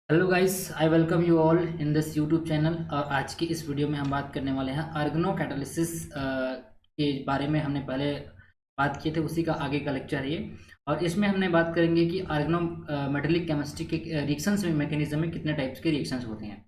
Hello guys, I welcome you all in this YouTube channel. और आज की इस वीडियो में हम बात करने वाले हैं आर्गनो कैटालिसिस के बारे में। हमने पहले बात किए थे, उसी का आगे का लेक्चर है ये। और इसमें हमने बात करेंगे कि आर्गनो मेटेलिक केमिस्ट्री के रिएक्शंस में मैकेनिज्म में कितने टाइप्स के रिएक्शंस होते हैं।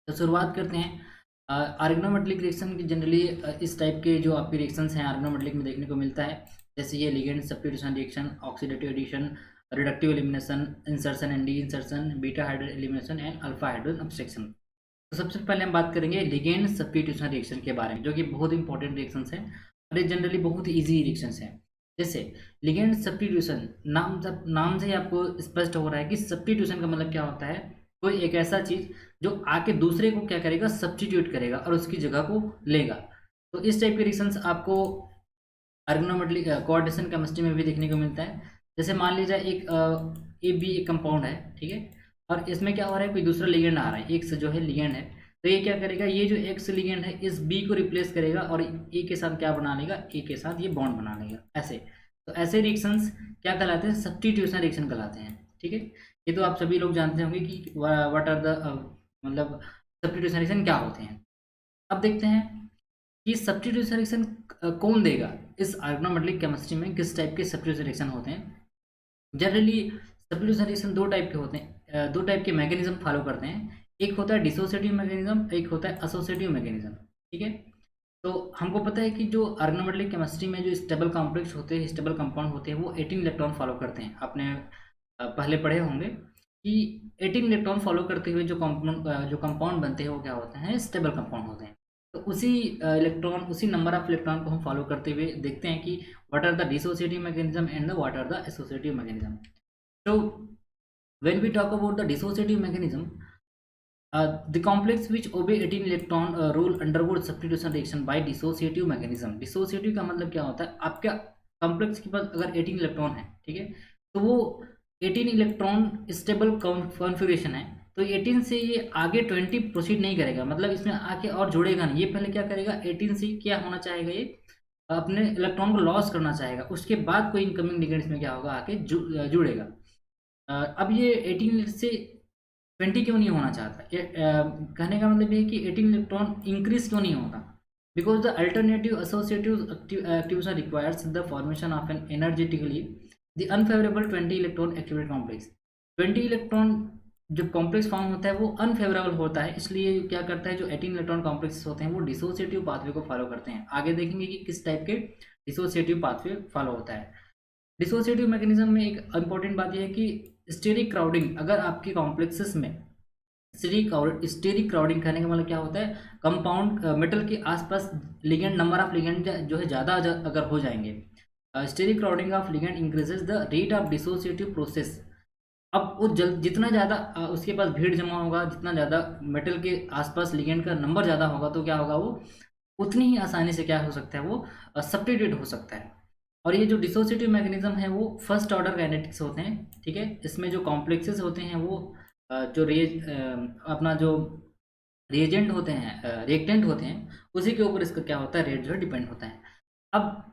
तो शुरुआत करते हैं। आर्गनोमेटेलिक रिएक्शन की जनरली इस टाइप के जो आपके रिएक्शंस हैं आर्गनोमेटेलिक में देखने को मिलता है। जैसे ये ligand substitution reaction, oxidative addition, reductive elimination, insertion and de insertion, beta hydrogen elimination and alpha hydrogen abstraction. तो सबसे पहले हम बात करेंगे लिगेंड सब्स्टिट्यूशन रिएक्शन के बारे में, जो कि बहुत इंपॉर्टेंट रिएक्शंस हैं और ये जनरली बहुत ईजी रिएक्शंस हैं। जैसे लिगेंड सब्स्टिट्यूशन, नाम से ही आपको स्पष्ट हो रहा है कि सब्स्टिट्यूशन का मतलब क्या होता है। कोई एक ऐसा चीज जो आके दूसरे को क्या करेगा, सब्स्टिट्यूट करेगा और उसकी जगह को लेगा। तो इस टाइप के रिएक्शंस आपको ऑर्गेनोमेटेलिक कोऑर्डिनेशन केमिस्ट्री में भी देखने को मिलता है। जैसे मान लीजिए एक ए बी एक कंपाउंड है, ठीक है। और इसमें क्या हो रहा है, कोई दूसरा लिगेंड आ रहा है, एक्स जो है लिगेंड है। तो ये क्या करेगा, ये जो एक्स लिगेंड है इस बी को रिप्लेस करेगा और ए के साथ क्या बना लेगा, ए के साथ ये बॉन्ड बना लेगा ऐसे। तो ऐसे रिएक्शंस क्या कहलाते हैं, सब्स्टिट्यूशन रिएक्शन कहलाते हैं, ठीक है। ये तो आप सभी लोग जानते होंगे कि व्हाट आर द मतलब सब्स्टिट्यूशन रिएक्शन क्या होते हैं। अब देखते हैं कि सब्स्टिट्यूशन रिएक्शन कौन देगा इस ऑर्गेनोमेटेलिक केमिस्ट्री में, किस टाइप के सब्स्टिट्यूशन रिएक्शन होते हैं। जनरली सब्स्टिट्यूशन रिएक्शन दो टाइप के होते हैं, दो टाइप के मैकेनिज्म फॉलो करते हैं। एक होता है डिसोसिएटिव मैकेनिज्म, एक होता है एसोसिएटिव मैकेनिज्म, ठीक है। तो हमको पता है कि जो ऑर्गेनोमेटेलिक केमिस्ट्री में जो स्टेबल कॉम्प्लेक्स होते हैं, स्टेबल कंपाउंड होते हैं, वो 18 इलेक्ट्रॉन फॉलो करते हैं। आपने पहले पढ़े होंगे कि 18 इलेक्ट्रॉन फॉलो करते हुए जो कंपाउंड बनते हैं वो क्या होते हैं, स्टेबल कंपाउंड होते हैं। तो उसी इलेक्ट्रॉन, उसी नंबर ऑफ इलेक्ट्रॉन को हम फॉलो करते हुए देखते हैं कि what are the dissociative mechanism and the what are the associative mechanism. So when we talk about the dissociative mechanism, the complex which obey 18 electron rule undergoes substitution reaction by dissociative mechanism। dissociative का मतलब क्या होता है, आपका complex के पास अगर 18 electron है, ठीक है, तो वो 18 इलेक्ट्रॉन स्टेबल कॉन्फ़िगरेशन है। तो 18 से ये आगे 20 प्रोसीड नहीं करेगा, मतलब इसमें आके और जुड़ेगा नहीं। ये पहले क्या करेगा, 18 से क्या होना चाहेगा, ये अपने इलेक्ट्रॉन को लॉस करना चाहेगा। उसके बाद कोई इनकमिंग लिगेंड इसमें क्या होगा, आके जुड़ेगा। अब ये 18 से 20 क्यों नहीं होना चाहता, कहने का मतलब ये है कि 18 इलेक्ट्रॉन इंक्रीज क्यों नहीं होता। Because the alternative associative activation requires the formation of an energetically the unfavourable 20 electron activate complex. 20 electron जब कॉम्प्लेक्स फॉर्म होता है वो अनफेवरेबल होता है, इसलिए क्या करता है, जो 18 इलेक्ट्रॉन कॉम्प्लेक्स होते हैं वो डिसोसिएटिव पाथवे को फॉलो करते हैं। आगे देखेंगे कि किस टाइप के डिसोसिएटिव पाथवे फॉलो होता है। डिसोसिएटिव मैकेनिज्म में एक इंपॉर्टेंट बात यह है कि स्टेरिक क्राउडिंग, अगर आपके कॉम्प्लेक्सेस में स्टेरिक क्राउडिंग करने का मतलब क्या होता है, कंपाउंड मेटल के आसपास लिगेंड, नंबर ऑफ लिगेंड जो है ज़्यादा अगर हो जाएंगे, steric crowding of ligand increases the rate of dissociative process. अब वो जितना ज़्यादा उसके पास भीड़ जमा होगा, जितना ज़्यादा मेटल के आसपास लिगेंड का नंबर ज़्यादा होगा, तो क्या होगा, वो उतनी ही आसानी से क्या हो सकता है, वो सब्स्टिट्यूट हो सकता है। और ये जो डिसोसिएटिव मैकेनिज्म है वो फर्स्ट ऑर्डर काइनेटिक्स होते हैं, ठीक है। इसमें जो कॉम्प्लेक्सेस होते हैं वो अपना जो रिएजेंट होते हैं, रिएक्टेंट होते हैं, उसी के ऊपर इसका क्या होता है, रेट जो है डिपेंड होता है। अब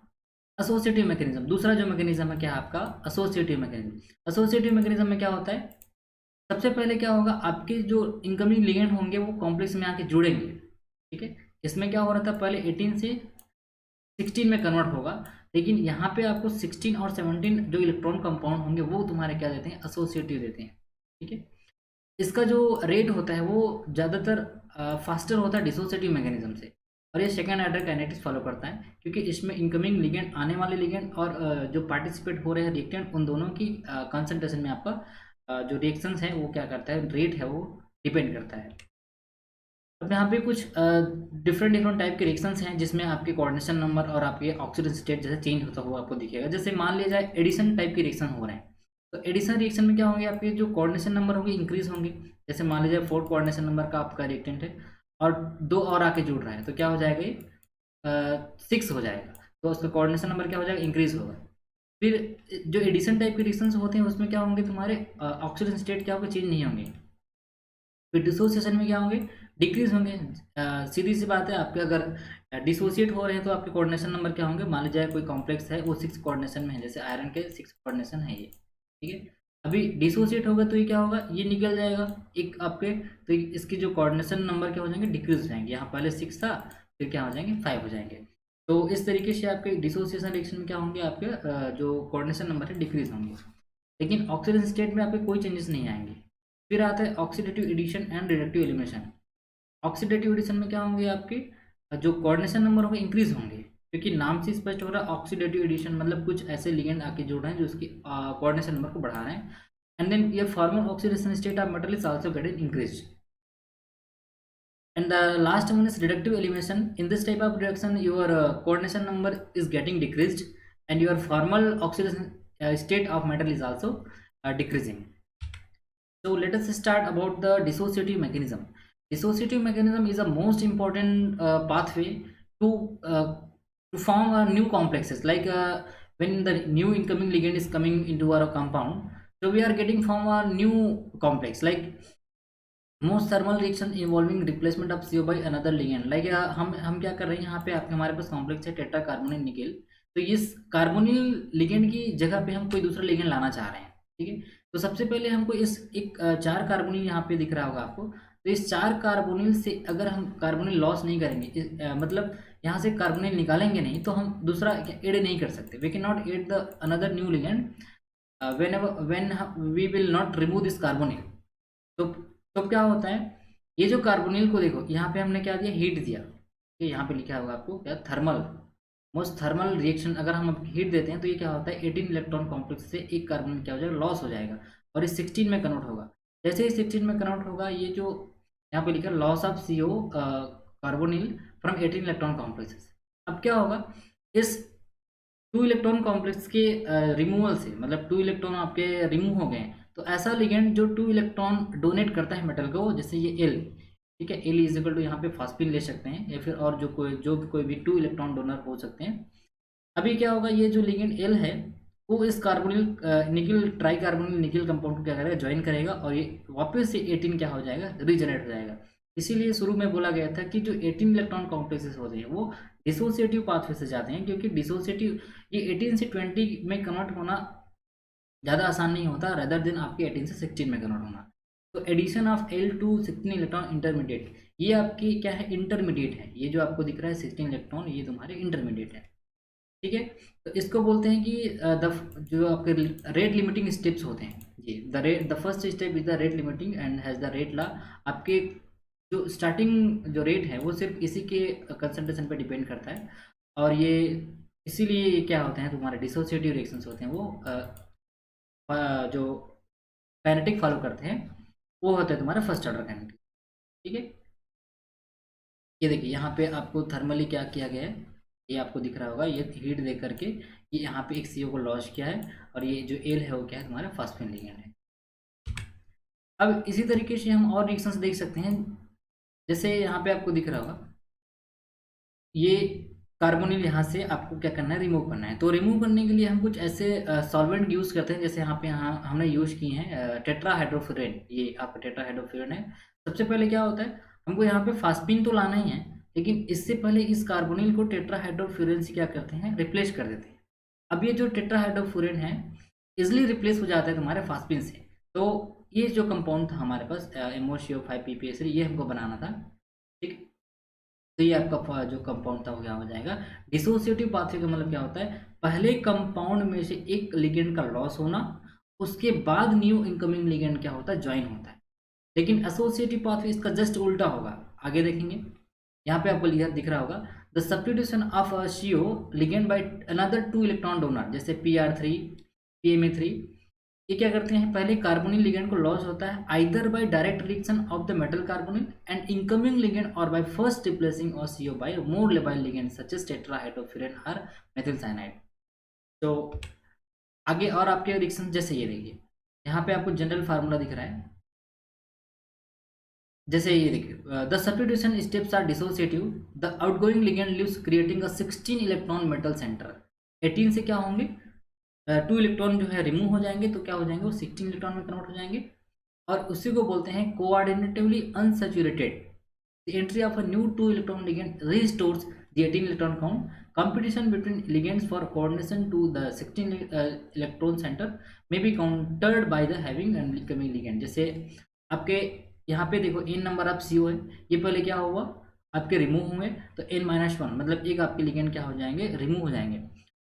एसोसिएटिव मैकेनिज्म, दूसरा जो मैकेनिज्म है क्या है आपका, एसोसिएटिव मैकेनिज्म। एसोसिएटिव मैकेनिज्म में क्या होता है, सबसे पहले क्या होगा, आपके जो इनकमिंग लिगेंड होंगे वो कॉम्प्लेक्स में आके जुड़ेंगे, ठीक है। इसमें क्या हो रहा था, पहले 18 से 16 में कन्वर्ट होगा, लेकिन यहाँ पे आपको 16 और 17 जो इलेक्ट्रॉन कंपाउंड होंगे वो तुम्हारे क्या देते हैं, एसोसिएटिव देते हैं, ठीक है। इसका जो रेट होता है वो ज़्यादातर फास्टर होता है डिसोसिएटिव मैकेनिज्म से। और ये सेकेंड ऑर्डर काइनेटिक्स फॉलो करता है, क्योंकि इसमें इनकमिंग लिगेंड, आने वाले लिगेंड और जो पार्टिसिपेट हो रहे हैं रिएक्टेंट, उन दोनों की कंसंट्रेशन में आपका जो रिएक्शंस है वो क्या करता है, रेट है वो डिपेंड करता है। अब यहाँ पे कुछ डिफरेंट डिफरेंट टाइप के रिएक्शंस हैं जिसमें आपके कोऑर्डिनेशन नंबर और आपके ऑक्सीडेशन स्टेट जैसे चेंज होता हुआ आपको दिखेगा। जैसे मान लिया जाए एडिशन टाइप के रिएक्शन हो रहे हैं, तो एडिशन रिएक्शन में क्या होंगे, आपके जो कोऑर्डिनेशन नंबर होंगे इंक्रीज होंगे। जैसे मान लीजिए 4 कोऑर्डिनेशन नंबर का आपका रिएक्टेंट है और दो और आके जुड़ रहा है, तो क्या हो जाएगा, ये 6 हो जाएगा। तो उसका कोऑर्डिनेशन नंबर क्या हो जाएगा, इंक्रीज होगा। फिर जो एडिशन टाइप के रिएक्शंस होते हैं उसमें क्या होंगे, तुम्हारे ऑक्सीडेशन स्टेट क्या होगा, चेंज नहीं होंगे। फिर डिसोसिएशन में क्या होंगे, डिक्रीज होंगे। सीधी सी बात है, आपके अगर डिसोसिएट हो रहे हैं तो आपके कोऑर्डिनेशन नंबर क्या होंगे, मान लीजिए कोई कॉम्प्लेक्स है वो 6 कोऑर्डिनेशन में है, जैसे आयरन के 6 कोऑर्डिनेशन है ये, ठीक है। अभी डिसोसिएट होगा तो ये क्या होगा, ये निकल जाएगा एक आपके, तो इसकी जो कोऑर्डिनेशन नंबर क्या हो जाएंगे, डिक्रीज हो जाएंगे। यहाँ पहले 6 था, फिर क्या हो जाएंगे, 5 हो जाएंगे। तो इस तरीके से आपके डिसोसिएशन रिएक्शन में क्या होंगे, आपके जो कोऑर्डिनेशन नंबर है डिक्रीज होंगे। लेकिन ऑक्सीडेशन स्टेट में आपके कोई चेंजेस नहीं आएंगे। फिर आता है oxidative addition and reductive elimination. Oxidative addition में क्या होंगे, आपके जो कोऑर्डिनेशन नंबर होंगे इंक्रीज होंगे, क्योंकि नाम से स्पष्ट हो रहा है ऑक्सीडेटिव एडिशन मतलब कुछ ऐसे लिगेंड आके जुड़ रहे हैं जो उसकी कोऑर्डिनेशन नंबर को बढ़ा रहे हैं। एंड देन ये formal oxidation state of metal is also getting increased. And the last one is reductive elimination. In this type of reaction, your coordination number is getting decreased, and your formal oxidation state of metal is also decreasing. So let us start about the dissociative mechanism. Dissociative mechanism is the most important pathway to form new complexes. Like when the new incoming ligand is coming into our compound, so we are getting form a new complex. Like most thermal reaction involving replacement of CO by another ligand. Like हम क्या कर रहे हैं, यहाँ पे आपके हमारे पास complex है टेट्रा कार्बोनिल निकेल। तो इस कार्बोनिल लिगेंड की जगह पे हम कोई दूसरा लिगेंड लाना चाह रहे हैं, ठीक है। तो सबसे पहले हमको इस एक 4 कार्बोनिल यहाँ पे दिख रहा होगा आपको। तो इस 4 कार्बोनिल से अगर हम कार्बोनिल लॉस नहीं करेंगे, मतलब यहाँ से कार्बोनिल निकालेंगे नहीं, तो हम दूसरा एड नहीं कर सकते। We can not add the another new ligand when we will not remove this carbonyl. तो क्या होता है, ये जो कार्बोनिल को देखो, यहाँ पे हमने क्या दिया, हीट दिया। ये यहाँ पे लिखा होगा आपको क्या, थर्मल। मोस्ट थर्मल रिएक्शन अगर हम हीट देते हैं तो ये क्या होता है, 18 इलेक्ट्रॉन कॉम्प्लेक्स से एक कार्बोनिल क्या हो जाएगा, लॉस हो जाएगा, और ये 16 में कन्वर्ट होगा। जैसे ही 16 में कन्वर्ट होगा, ये जो यहाँ पे लिखा loss of CO carbonyl from 18 electron complexes. अब क्या होगा, इस 2 इलेक्ट्रॉन कॉम्प्लेक्स के रिमूवल से, मतलब 2 इलेक्ट्रॉन आपके रिमूव हो गए, तो ऐसा लिगेंड जो 2 इलेक्ट्रॉन डोनेट करता है मेटल को, जैसे ये L, ठीक है, L इज इक्वल टू यहाँ पे फास्फिन ले सकते हैं, या फिर और जो कोई भी 2 इलेक्ट्रॉन डोनर हो सकते हैं। अभी क्या होगा, ये जो लिगेंड L है वो इस carbonyl nickel tricarbonyl nickel compound को क्या करेगा, ज्वाइन करेगा, और ये वापस से 18 क्या हो जाएगा, रीजनरेट हो जाएगा। इसीलिए शुरू में बोला गया था कि जो 18 इलेक्ट्रॉन कॉम्प्लेक्सेस होते हैं वो डिसोसिएटिव पाथवे से जाते हैं, क्योंकि डिसोसिएटिव ये 18 से 20 में कन्वर्ट होना ज़्यादा आसान नहीं होता, रदर देन आपके 18 से 16 में कन्वर्ट होना। तो addition of L to 16 electron intermediate, ये आपकी क्या है, इंटरमीडिएट है। ये जो आपको दिख रहा है 16 इलेक्ट्रॉन, ये तुम्हारे इंटरमीडिएट है, ठीक है। तो इसको बोलते हैं कि जो आपके रेट लिमिटिंग स्टेप्स होते हैं, ये the first step is the rate limiting and has the rate law. आपके जो स्टार्टिंग जो रेट है वो सिर्फ इसी के कंसंट्रेशन पर डिपेंड करता है, और ये इसीलिए ये क्या होते हैं, तुम्हारे डिसोसिएटिव रिएक्शंस होते हैं, वो जो काइनेटिक फॉलो करते हैं वो होते हैं तुम्हारे फर्स्ट ऑर्डर काइनेटिक, ठीक है। ये देखिए यहाँ पे आपको थर्मली क्या किया गया है, ये आपको दिख रहा होगा, ये हीट दे करके ये यहाँ पे एक CO को लॉस किया है, और ये जो L है वो क्या है, तुम्हारा फास्फिन लिगेंड है। अब इसी तरीके से हम और रिएक्शंस देख सकते हैं, जैसे यहाँ पे आपको दिख रहा होगा, ये कार्बोनिल यहाँ से आपको क्या करना है, रिमूव करना है। तो रिमूव करने के लिए हम कुछ ऐसे सॉल्वेंट यूज़ करते हैं, जैसे यहाँ हमने यूज़ किए हैं टेट्राहाइड्रोफ्यूरेन। ये आपका टेट्राहाइड्रोफ्यूरेन है। सबसे पहले क्या होता है, हमको यहाँ पे फास्फिन तो लाना ही है, लेकिन इससे पहले इस कार्बोनिल को टेट्राहाइड्रोफ्यूरेन से क्या करते हैं, रिप्लेस कर देते हैं। अब ये जो टेट्राहाइड्रोफ्यूरेन है इजिली रिप्लेस हो जाता है तुम्हारे फास्फिन से। तो ये जो कंपाउंड था हमारे पास MOCO5 ये हमको बनाना था, ठीक। तो ये आपका जो कंपाउंड था वो क्या हो जाएगा, डिसोसिएटिव पाथवे का मतलब क्या होता है, पहले कंपाउंड में से एक लिगेंड का लॉस होना, उसके बाद न्यू इनकमिंग लिगेंड क्या होता है, ज्वाइन होता है। लेकिन एसोसिएटिव पाथवे इसका जस्ट उल्टा होगा, आगे देखेंगे। यहाँ पे आपको दिख रहा होगा, the substitution of CO ligand by another 2 electron donor, जैसे PR3 PMA3, ये क्या करते हैं, पहले कार्बोनिल लिगेंड को लॉस होता है either by direct reaction of the metal carbonyl and incoming ligand, और by first replacing of CO by more labile ligand such as tetrahydrofuran और मेथिल साइनाइड। तो आगे और आपके रिएक्शन जैसे ये देखिए, यहाँ पे आपको जनरल फार्मूला दिख रहा है, जैसे ये देखिए, the substitution steps are dissociative, the outgoing ligand leaves creating a 16 electron metal centre. 18 से क्या होंगे, 2 इलेक्ट्रॉन जो है रिमूव हो जाएंगे, तो क्या हो जाएंगे, वो 16 इलेक्ट्रॉन में कन्वर्ट हो जाएंगे, और उसी को बोलते हैं coordinatively unsaturated. The entry of a new 2 electron ligand restores the 18 electron count. Competition between ligands for coordination to the 16 electron center may be countered by the having and becoming ligand. जैसे आपके यहाँ पे देखो n number आप CO है, ये पहले क्या हुआ आपके रिमूव होंगे, तो n-1 मतलब एक आपके लिगेंड क्या हो जाएंगे, रिमूव हो जाएंगे।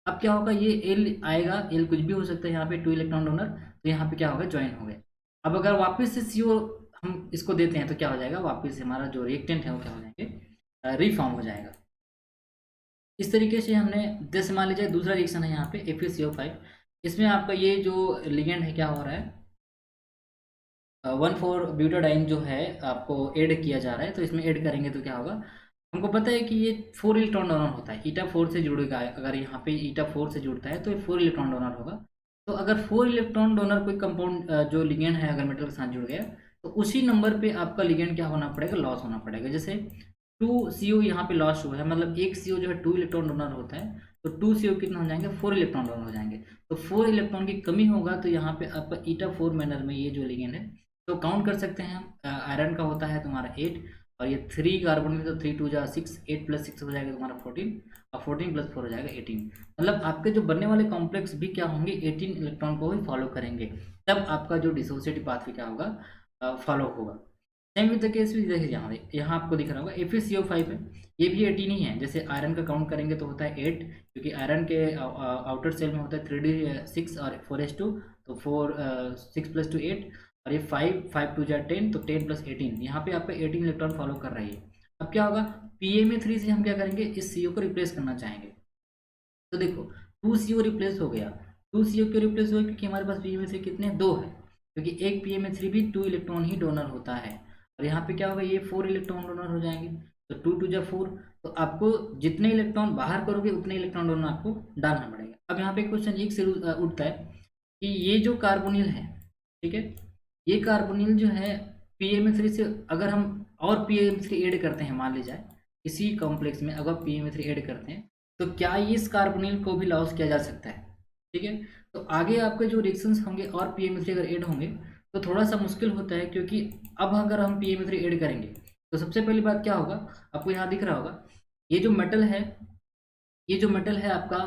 अब क्या होगा, ये L आएगा, L कुछ भी हो सकता है, यहाँ पे 2 इलेक्ट्रॉन डोनर, तो यहाँ पे क्या होगा, ज्वाइन हो गए। अब अगर वापस से CO हम इसको देते हैं तो क्या हो जाएगा, वापस से हमारा जो रिएक्टेंट है वो क्या हो जाएंगे, रिफॉर्म हो जाएगा। इस तरीके से हमने, जैसे मान लीजिए दूसरा रिएक्शन है यहाँ पे FeCO5, इसमें आपका ये जो लिगेंड है क्या हो रहा है, 1,4-ब्यूटाडाइन जो है आपको ऐड किया जा रहा है, तो इसमें ऐड करेंगे तो क्या होगा, हमको पता है कि ये 4 इलेक्ट्रॉन डोनर होता है, ईटा 4 से जुड़ेगा, अगर यहाँ पे ईटा 4 से जुड़ता है तो ये 4 इलेक्ट्रॉन डोनर होगा। तो अगर 4 इलेक्ट्रॉन डोनर कोई कंपाउंड जो लिगेंड है अगर मेटल के साथ जुड़ गया, तो उसी नंबर पे आपका लिगेंड क्या होना पड़ेगा, लॉस होना पड़ेगा। जैसे 2CO यहाँ पे लॉस हुआ है, मतलब एक CO जो है 2 इलेक्ट्रॉन डोनर होता है, तो 2CO कितना हो जाएंगे, 4 इलेक्ट्रॉन डोनर हो जाएंगे। तो 4 इलेक्ट्रॉन की कमी होगा, तो यहाँ पे आपका ईटा 4 मैनर में ये जो लिगेंड है, तो काउंट कर सकते हैं हम। आयरन का होता है तुम्हारा 8, और ये 3 कार्बन, तो 3 2 जा 6, 8 + 6 हो जाएगा तुम्हारा 14, और 14 + 4 हो जाएगा 18। मतलब आपके जो बनने वाले कॉम्प्लेक्स भी क्या होंगे, 18 इलेक्ट्रॉन को ही फॉलो करेंगे, तब आपका जो डिसोसिएटिव पाथवे क्या होगा, फॉलो होगा। सेम विद द केस भी देखिए, यहाँ आपको दिख रहा होगा FeCO5 है, ये भी 18 ही है। जैसे आयरन का काउंट करेंगे तो होता है 8, क्योंकि आयरन के आउटर सेल में होता है 3D6 और 4s2, तो 4 6 + 2 8, और ये 5 5 2 जा 10, तो 10 + 18, यहाँ पे आपका 18 इलेक्ट्रॉन फॉलो कर रही है। अब क्या होगा, PMA3 से हम क्या करेंगे, इस CO को रिप्लेस करना चाहेंगे, तो देखो 2CO रिप्लेस हो गया। 2CO क्यों रिप्लेस हुआ, क्योंकि हमारे पास PMA3 कितने, 2 है, क्योंकि एक PMA3 भी 2 इलेक्ट्रॉन ही डोनर होता है। और यहाँ पे क्या होगा, ये 4 इलेक्ट्रॉन डोनर हो जाएंगे, तो 2 2 जा 4, तो आपको जितने इलेक्ट्रॉन बाहर करोगे उतने इलेक्ट्रॉन डोनर आपको डालना पड़ेगा। अब यहाँ पे क्वेश्चन एक से उठता है कि ये जो कार्बोनिल है, ठीक है, ये कार्बोनिल जो है PMA3 से अगर हम और PMA3 ऐड करते हैं, मान लीजिए इसी कॉम्प्लेक्स में अगर PMA3 ऐड करते हैं, तो क्या इस कार्बोनिल को भी लॉस किया जा सकता है, ठीक है। तो आगे आपके जो रिएक्शंस होंगे और PMA3 अगर ऐड होंगे तो थोड़ा सा मुश्किल होता है, क्योंकि अब अगर हम PMA3 ऐड करेंगे तो सबसे पहली बात क्या होगा, आपको यहाँ दिख रहा होगा, ये जो मेटल है, ये जो मेटल है आपका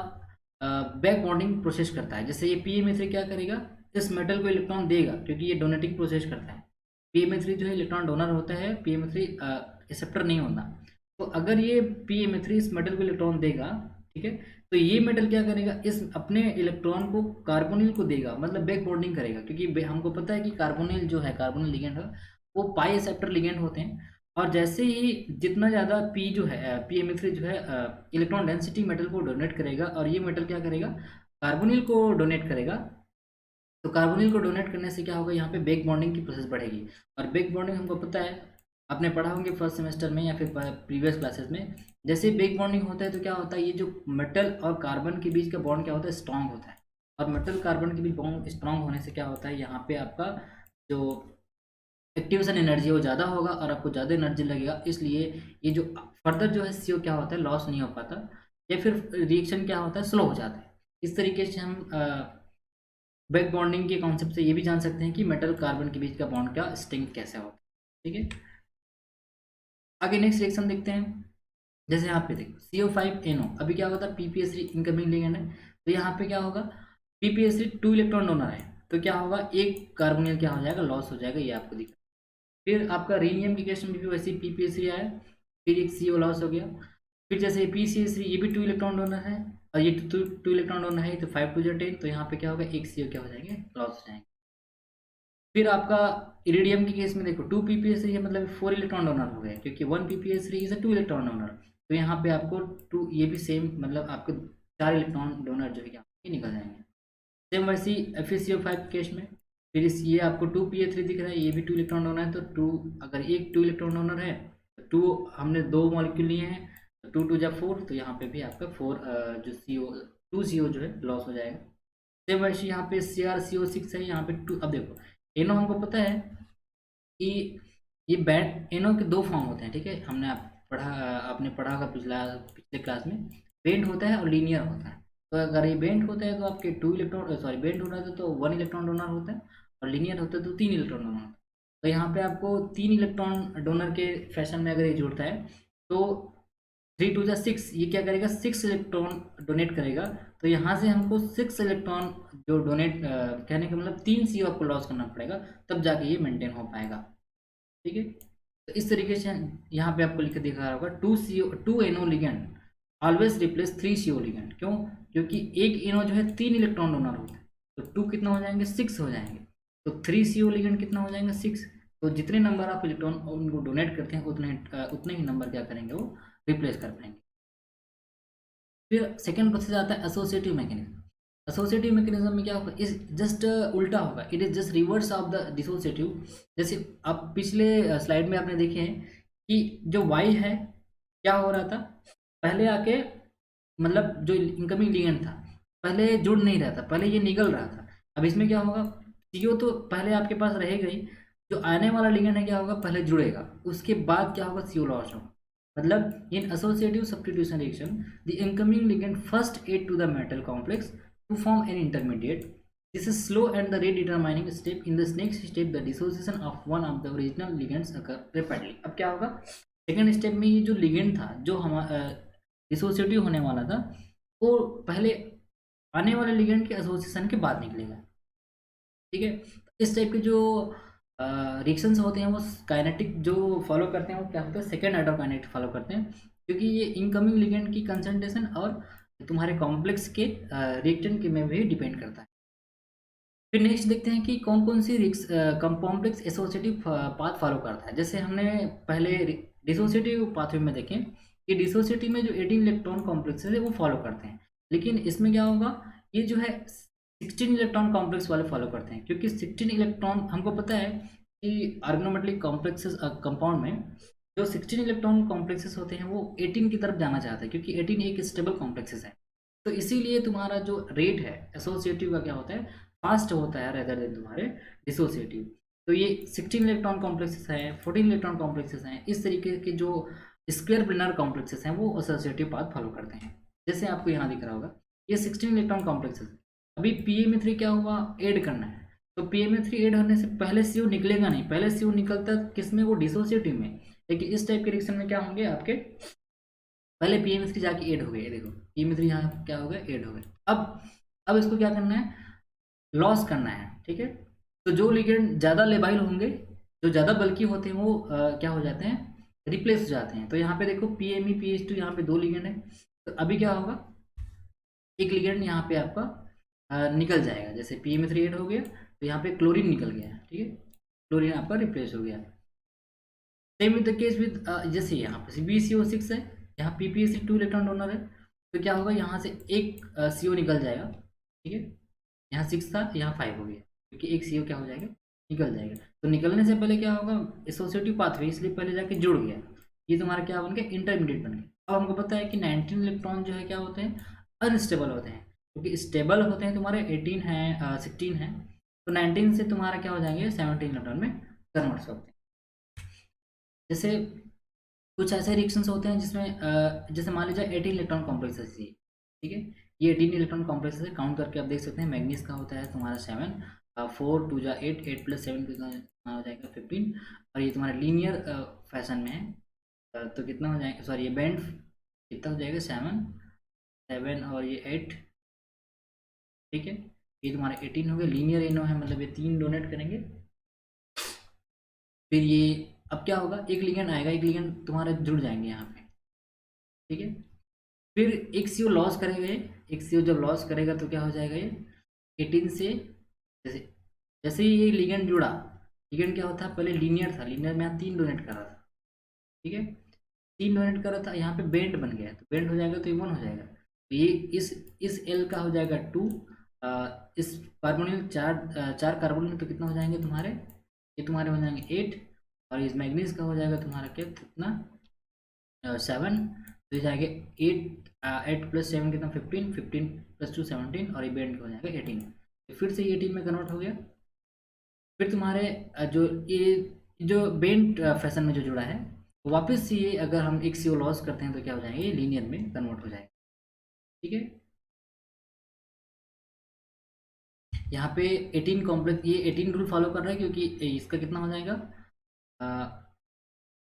बैक बॉन्डिंग प्रोसेस करता है। जैसे ये PMA3 क्या करेगा, इस मेटल को इलेक्ट्रॉन देगा, क्योंकि ये डोनेटिंग प्रोसेस करता है। PMA3 जो है इलेक्ट्रॉन डोनर होता है, PMA3 एक्सेप्टर नहीं होता। तो अगर ये PMA3 इस मेटल को इलेक्ट्रॉन देगा, ठीक है, तो ये मेटल क्या करेगा, इस अपने इलेक्ट्रॉन को कार्बोनिल को देगा, मतलब बैक बॉन्डिंग करेगा, क्योंकि हमको पता है कि कार्बोनिल जो है, कार्बोनिल लिगेंड है, वो पाई एक्सेप्टर लिगेंड होते हैं। और जैसे ही जितना ज़्यादा P जो है, PMA3 जो है इलेक्ट्रॉन डेंसिटी मेटल को डोनेट करेगा, और ये मेटल क्या करेगा, कार्बोनिल को डोनेट करेगा। तो कार्बोनिल को डोनेट करने से क्या होगा, यहाँ पे बैक बॉन्डिंग की प्रोसेस बढ़ेगी। और बैक बॉन्डिंग हमको पता है, आपने पढ़ा होंगे फर्स्ट सेमेस्टर में या फिर प्रीवियस क्लासेस में, जैसे बैक बॉन्डिंग होता है तो क्या होता है, ये जो मेटल और कार्बन के बीच का बॉन्ड क्या होता है, स्ट्रांग होता है। और मेटल कार्बन के बीच बॉन्ड स्ट्रांग होने से क्या होता है, यहाँ पे आपका जो एक्टिवेशन एनर्जी है वो ज़्यादा होगा, और आपको ज़्यादा एनर्जी लगेगा, इसलिए ये जो फर्दर जो है CO क्या होता है, लॉस नहीं हो पाता, या फिर रिएक्शन क्या होता है, स्लो हो जाता है। इस तरीके से हम बैक बॉन्डिंग के कॉन्सेप्ट से ये भी जान सकते हैं कि मेटल कार्बन के बीच का बॉन्ड का स्ट्रेंथ कैसे होता है, ठीक है। आगे नेक्स्ट रिएक्शन देखते हैं। जैसे यहाँ पे देखो CO5NO, अभी क्या होता है, PPS3 इनकमिंग लिगेंड है, तो यहाँ पे क्या होगा, PPS3 2 इलेक्ट्रॉन डोनर है, तो क्या होगा, एक कार्बोनिल क्या हो जाएगा, लॉस हो जाएगा, ये आपको दिख रहा है। फिर आपका रीनियम के केस में भी वैसे ही PPS3 आया, फिर एक CO लॉस हो गया। फिर जैसे PCS3, ये भी 2 इलेक्ट्रॉन डोनर है, और ये 2 इलेक्ट्रॉन डोनर है, तो 5 2 जा 10, तो यहाँ पे क्या होगा, एक CO क्या हो जाएंगे, लॉस हो जाएंगे। फिर आपका इरिडियम के केस में देखो 2 PPS3 है, मतलब 4 इलेक्ट्रॉन डोनर हो गए, क्योंकि 1 PPS3 is a 2 electron donor, तो यहाँ पे आपको 2, ये भी सेम, मतलब आपके 4 इलेक्ट्रॉन डोनर जो है यहाँ पे निकल जाएंगे। सेम वैसे ही FeCO5 केस में, फिर इस ये आपको 2Pa3 दिख रहा है, ये भी 2 इलेक्ट्रॉन डोनर है, तो 2, अगर एक 2 इलेक्ट्रॉन डोनर है, तो 2 हमने 2 मॉलिक्यूल लिए हैं, तो 2 2 जा 4, तो यहाँ पे भी आपका 4 जो CO 2CO जो है लॉस हो जाएगा। सेम वैसे यहाँ पे CrCO6 है, यहाँ पे 2। अब देखो एनो हमको पता है कि ये बैंड, एनो के 2 फॉर्म होते हैं, ठीक है, हमने आपने पढ़ा होगा पिछले क्लास में, बेंड होता है और लीनियर होता है। तो अगर ये बेंड होता है तो आपके 2 इलेक्ट्रॉन, सॉरी बेंड होता है तो 1 इलेक्ट्रॉन डोनर होता है, और लीनियर होता है तो 3 इलेक्ट्रॉन डोनर होता है। तो यहाँ पे आपको 3 इलेक्ट्रॉन डोनर के फैशन में अगर ये जुड़ता है, तो 3 टू जा 6, ये क्या करेगा 6 इलेक्ट्रॉन डोनेट करेगा। तो यहाँ से हमको 6 इलेक्ट्रॉन जो डोनेट कहने का मतलब 3 CO आपको लॉस करना पड़ेगा, तब जाके ये मेंटेन हो पाएगा। ठीक है, तो इस तरीके से यहाँ पे आपको लिख के दिखा रहा होगा 2 NO ligand always replace 3 CO ligand. क्यों? क्योंकि एक NO जो है 3 इलेक्ट्रॉन डोनर होता है, तो 2 कितना हो जाएंगे 6 हो जाएंगे, तो 3 CO लिगेंड कितना हो जाएंगे 6। तो जितने नंबर आप इलेक्ट्रॉन उनको डोनेट करते हैं उतने ही नंबर क्या करेंगे वो रिप्लेस कर पाएंगे। फिर सेकेंड प्रोसेस आता है एसोसिएटिव मैकेनिज्म। एसोसिएटिव मैकेनिज्म में क्या होगा, इस जस्ट उल्टा होगा, it is just reverse of the dissociative. जैसे आप पिछले स्लाइड में आपने देखे हैं कि जो वाई है क्या हो रहा था, पहले आके मतलब जो इनकमिंग लिगेंड था पहले जुड़ नहीं रहा था, पहले ये निकल रहा था। अब इसमें क्या होगा, सीओ तो पहले आपके पास रहेगा ही, जो आने वाला लिगेंड है क्या होगा पहले जुड़ेगा, उसके बाद क्या होगा सीओ लॉस होगा। मतलब इन associative substitution reaction the incoming ligand first add to the metal complex to form an intermediate. This is slow and the rate determining step. In this next step the dissociation of one of the original ligands occur rapidly. अब क्या होगा, second step में ये जो ligand था जो हमारा dissociative होने वाला था, वो पहले आने वाले लिगेंड के एसोसिएशन के बाद निकलेगा। ठीक है, इस टाइप के जो रिएक्शंस होते हैं वो काइनेटिक जो फॉलो करते हैं वो क्या होता है सेकेंड ऑर्डर काइनेटिक फॉलो करते हैं, क्योंकि ये इनकमिंग लिगेंड की कंसंट्रेशन और तुम्हारे कॉम्प्लेक्स के रिएक्शन के में भी डिपेंड करता है। फिर नेक्स्ट देखते हैं कि कौन कौन सी कॉम्प्लेक्स एसोसिएटिव पाथ फॉलो करता है। जैसे हमने पहले डिसोसिएटिव पाथवे में देखें कि डिसोसिएटिव में जो 18 इलेक्ट्रॉन कॉम्प्लेक्स है वो फॉलो करते हैं, लेकिन इसमें क्या होगा, ये जो है 16 इलेक्ट्रॉन कॉम्प्लेक्स वाले फॉलो करते हैं, क्योंकि 16 इलेक्ट्रॉन हमको पता है कि ऑर्गेनोमेटेलिक कॉम्प्लेक्सेस कंपाउंड में जो 16 इलेक्ट्रॉन कॉम्प्लेक्सेस होते हैं वो 18 की तरफ जाना चाहते हैं, क्योंकि 18 एक स्टेबल कॉम्प्लेक्सेस है। तो इसीलिए तुम्हारा जो रेट है एसोसिएटिव का क्या होता है, फास्ट होता है रेदर देन तुम्हारे डिसोसिएटिव। तो ये 16 इलेक्ट्रॉन कॉम्प्लेक्सेस हैं, 14 इलेक्ट्रॉन कॉम्प्लेक्सेस हैं, इस तरीके के जो स्क्वायर प्लेनर कॉम्प्लेक्सेस हैं वो एसोसिएटिव पाथ फॉलो करते हैं। जैसे आपको यहाँ दिख रहा होगा ये 16 इलेक्ट्रॉन कॉम्प्लेक्सेस, अभी पीए में 3 क्या हुआ ऐड करना है, तो पीए में 3 ऐड होने से पहले सीओ निकलेगा नहीं, पहले सीओ निकलता किस में, वो डिसोसिएटिव में। लेकिन इस टाइप के रिएक्शन में क्या होंगे आपके, पहले पीएम3 जाके ऐड हो गए, देखो पीएम3 यहाँ क्या हो गया ऐड हो गए। अब इसको क्या करना है, लॉस करना है। ठीक है, तो जो लिगेंड ज़्यादा लेबाइल होंगे, जो ज़्यादा बल्की होते हैं वो क्या हो जाते हैं, रिप्लेस हो जाते हैं। तो यहाँ पे देखो PMe PH2 यहाँ पे 2 लिगेंड है, तो अभी क्या होगा, एक लिगेंड यहाँ पे आपका निकल जाएगा। जैसे PMe3 ऐड हो गया तो यहाँ पे क्लोरीन निकल गया। ठीक है, क्लोरीन आपका रिप्लेस हो गया। Same with the case with जैसे यहाँ पे BCO6 है, यहाँ PPSC 2 इलेक्ट्रॉन डोनर है, तो क्या होगा यहाँ से एक CO निकल जाएगा। ठीक है, यहाँ 6 था यहाँ 5 हो गया, क्योंकि एक CO क्या हो जाएगा निकल जाएगा। तो निकलने से पहले क्या होगा, एसोसिएटिव पाथवे, इसलिए पहले जाके जुड़ गया, ये तुम्हारा क्या बन गया इंटरमीडिएट बन गया। अब हमको पता है कि 19 इलेक्ट्रॉन जो है क्या होते हैं, अनस्टेबल होते हैं, क्योंकि स्टेबल होते हैं तुम्हारे 18 है 16 है, तो 19 से तुम्हारा क्या हो जाएंगे 17 इलेक्ट्रॉन में कन्वर्ट होते हैं। जैसे कुछ ऐसे रिएक्शंस होते हैं जिसमें जैसे मान लीजिए 18 इलेक्ट्रॉन कॉम्प्लेक्सेस है। ठीक है, ये 18 इलेक्ट्रॉन कॉम्प्लेक्सेस है, काउंट करके आप देख सकते हैं। मैग्नीज का होता है तुम्हारा 7, 4 2 जा 8, 8 + 7 कितना हो जाएगा 15, और ये तुम्हारा लीनियर फैशन में है, तो कितना हो जाएगा, सॉरी ये बैंड कितना हो जाएगा 7 7 और ये 8। ठीक है, ये तुम्हारा 18 हो गया, लीनियर एनो है, मतलब ये 3 डोनेट करेंगे। फिर ये अब क्या होगा, एक लिगेंड आएगा, एक लिगेंड तुम्हारे जुड़ जाएंगे यहाँ पे। ठीक है, फिर एक सीओ लॉस करेगा ये, एक सीओ जब लॉस करेगा तो क्या हो जाएगा ये 18 से, जैसे जैसे ही ये लिगेंड जुड़ा, लिगेंड क्या होता है पहले लीनियर था, लीनियर में यहाँ 3 डोनेट कर रहा था। ठीक है, 3 डोनेट कर रहा था, यहाँ पे बेंड बन गया, तो बेंड हो जाएगा तो ये 1 हो जाएगा, तो ये इस एल का हो जाएगा 2, इस कार्बोनिल 4 कार्बोनिल तो कितना हो जाएंगे तुम्हारे, ये तुम्हारे हो जाएंगे 8, और इस मैग्नीज का हो जाएगा तुम्हारा क्या कितना 7, तो ये जाएगा 8 8 + 7 कितना 15, 15 + 2 17, और ये बैंड हो जाएगा 18, तो फिर से ये 18 में कन्वर्ट हो गया। फिर तुम्हारे जो ये जो बेंट फैशन में जो जुड़ा है, तो वापस से ये अगर हम एक CO लॉस करते हैं तो क्या हो जाएंगे, ये लीनियर में कन्वर्ट हो जाएगा। ठीक है, यहाँ पे 18 कॉम्प्लेक्स, ये 18 रूल फॉलो कर रहा है, क्योंकि इसका कितना हो जाएगा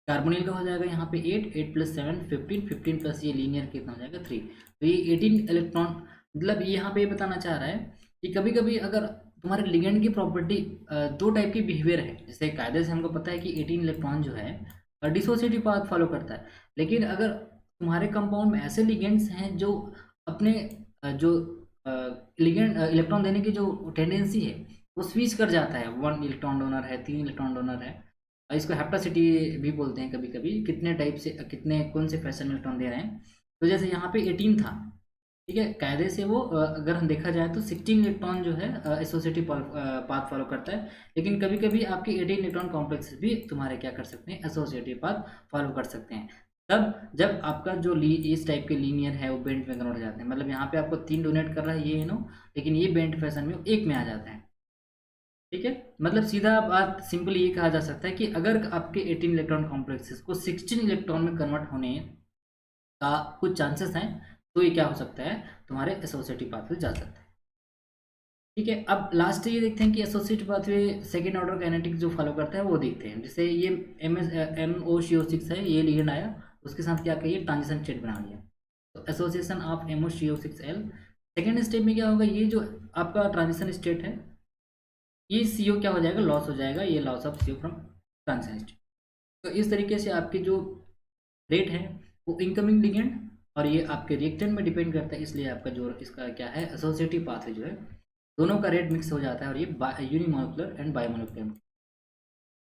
कार्बोनिल का हो जाएगा यहाँ पे 8, 8 प्लस 7 15, 15 प्लस ये लीनियर कितना हो जाएगा 3। तो ये 18 इलेक्ट्रॉन, मतलब यहाँ पे ये बताना चाह रहा है कि कभी कभी अगर तुम्हारे लिगेंड की प्रॉपर्टी दो टाइप की बिहेवियर है, जैसे कायदे से हमको पता है कि 18 इलेक्ट्रॉन जो है डिसोसिएटिव पाथ फॉलो करता है, लेकिन अगर तुम्हारे कंपाउंड में ऐसे लिगेंड्स हैं जो अपने जो लिगेंड इलेक्ट्रॉन देने की जो टेंडेंसी है वो स्विच कर जाता है, 1 इलेक्ट्रॉन डोनर है, 3 इलेक्ट्रॉन डोनर है, इसको हेप्टासिटी भी बोलते हैं कभी कभी, कितने टाइप से कितने कौन से फैशन में इलेक्ट्रॉन दे रहे हैं। तो जैसे यहाँ पे 18 था, ठीक है, कायदे से वो अगर हम देखा जाए तो 16 इलेक्ट्रॉन जो है एसोसिएटिव पाथ फॉलो करता है, लेकिन कभी कभी आपके 18 इलेक्ट्रॉन कॉम्प्लेक्स भी तुम्हारे क्या कर सकते हैं, एसोसिएटिव पाथ फॉलो कर सकते हैं, तब जब आपका जो इस टाइप के लीनियर है वो बेंट में कन्वर्ट हो जाते हैं। मतलब यहाँ पे आपको 3 डोनेट कर रहा है ये नो, लेकिन ये बेंट फैशन में एक में आ जाता है, ठीक है। मतलब सीधा बात सिंपल ये कहा जा सकता है कि अगर आपके 18 इलेक्ट्रॉन कॉम्प्लेक्सेस को 16 इलेक्ट्रॉन में कन्वर्ट होने का कुछ चांसेस हैं, तो ये क्या हो सकता है, तुम्हारे एसोसिएटिव पाथवे जा सकता है, ठीक है। अब लास्ट ये देखते हैं कि associative pathway second order kinetic जो फॉलो करता है वो देखते हैं। जैसे ये MOCO6 है, ये लिगेंड आया, उसके साथ क्या कहिए ट्रांजिशन स्टेट बना लिया, तो association of MOCO6L। Second step में क्या होगा, ये जो आपका ट्रांजिशन स्टेट है, ये CO क्या हो जाएगा, लॉस हो जाएगा, ये loss of CO from transition state. तो इस तरीके से आपकी जो रेट है वो इनकमिंग लिगेंड और ये आपके रिएक्टेंट में डिपेंड करता है, इसलिए आपका जो इसका क्या है एसोसिएटिव पाथवे जो है दोनों का रेट मिक्स हो जाता है, और ये यूनिमोलिकुलर एंड बायोमोलिकुलर,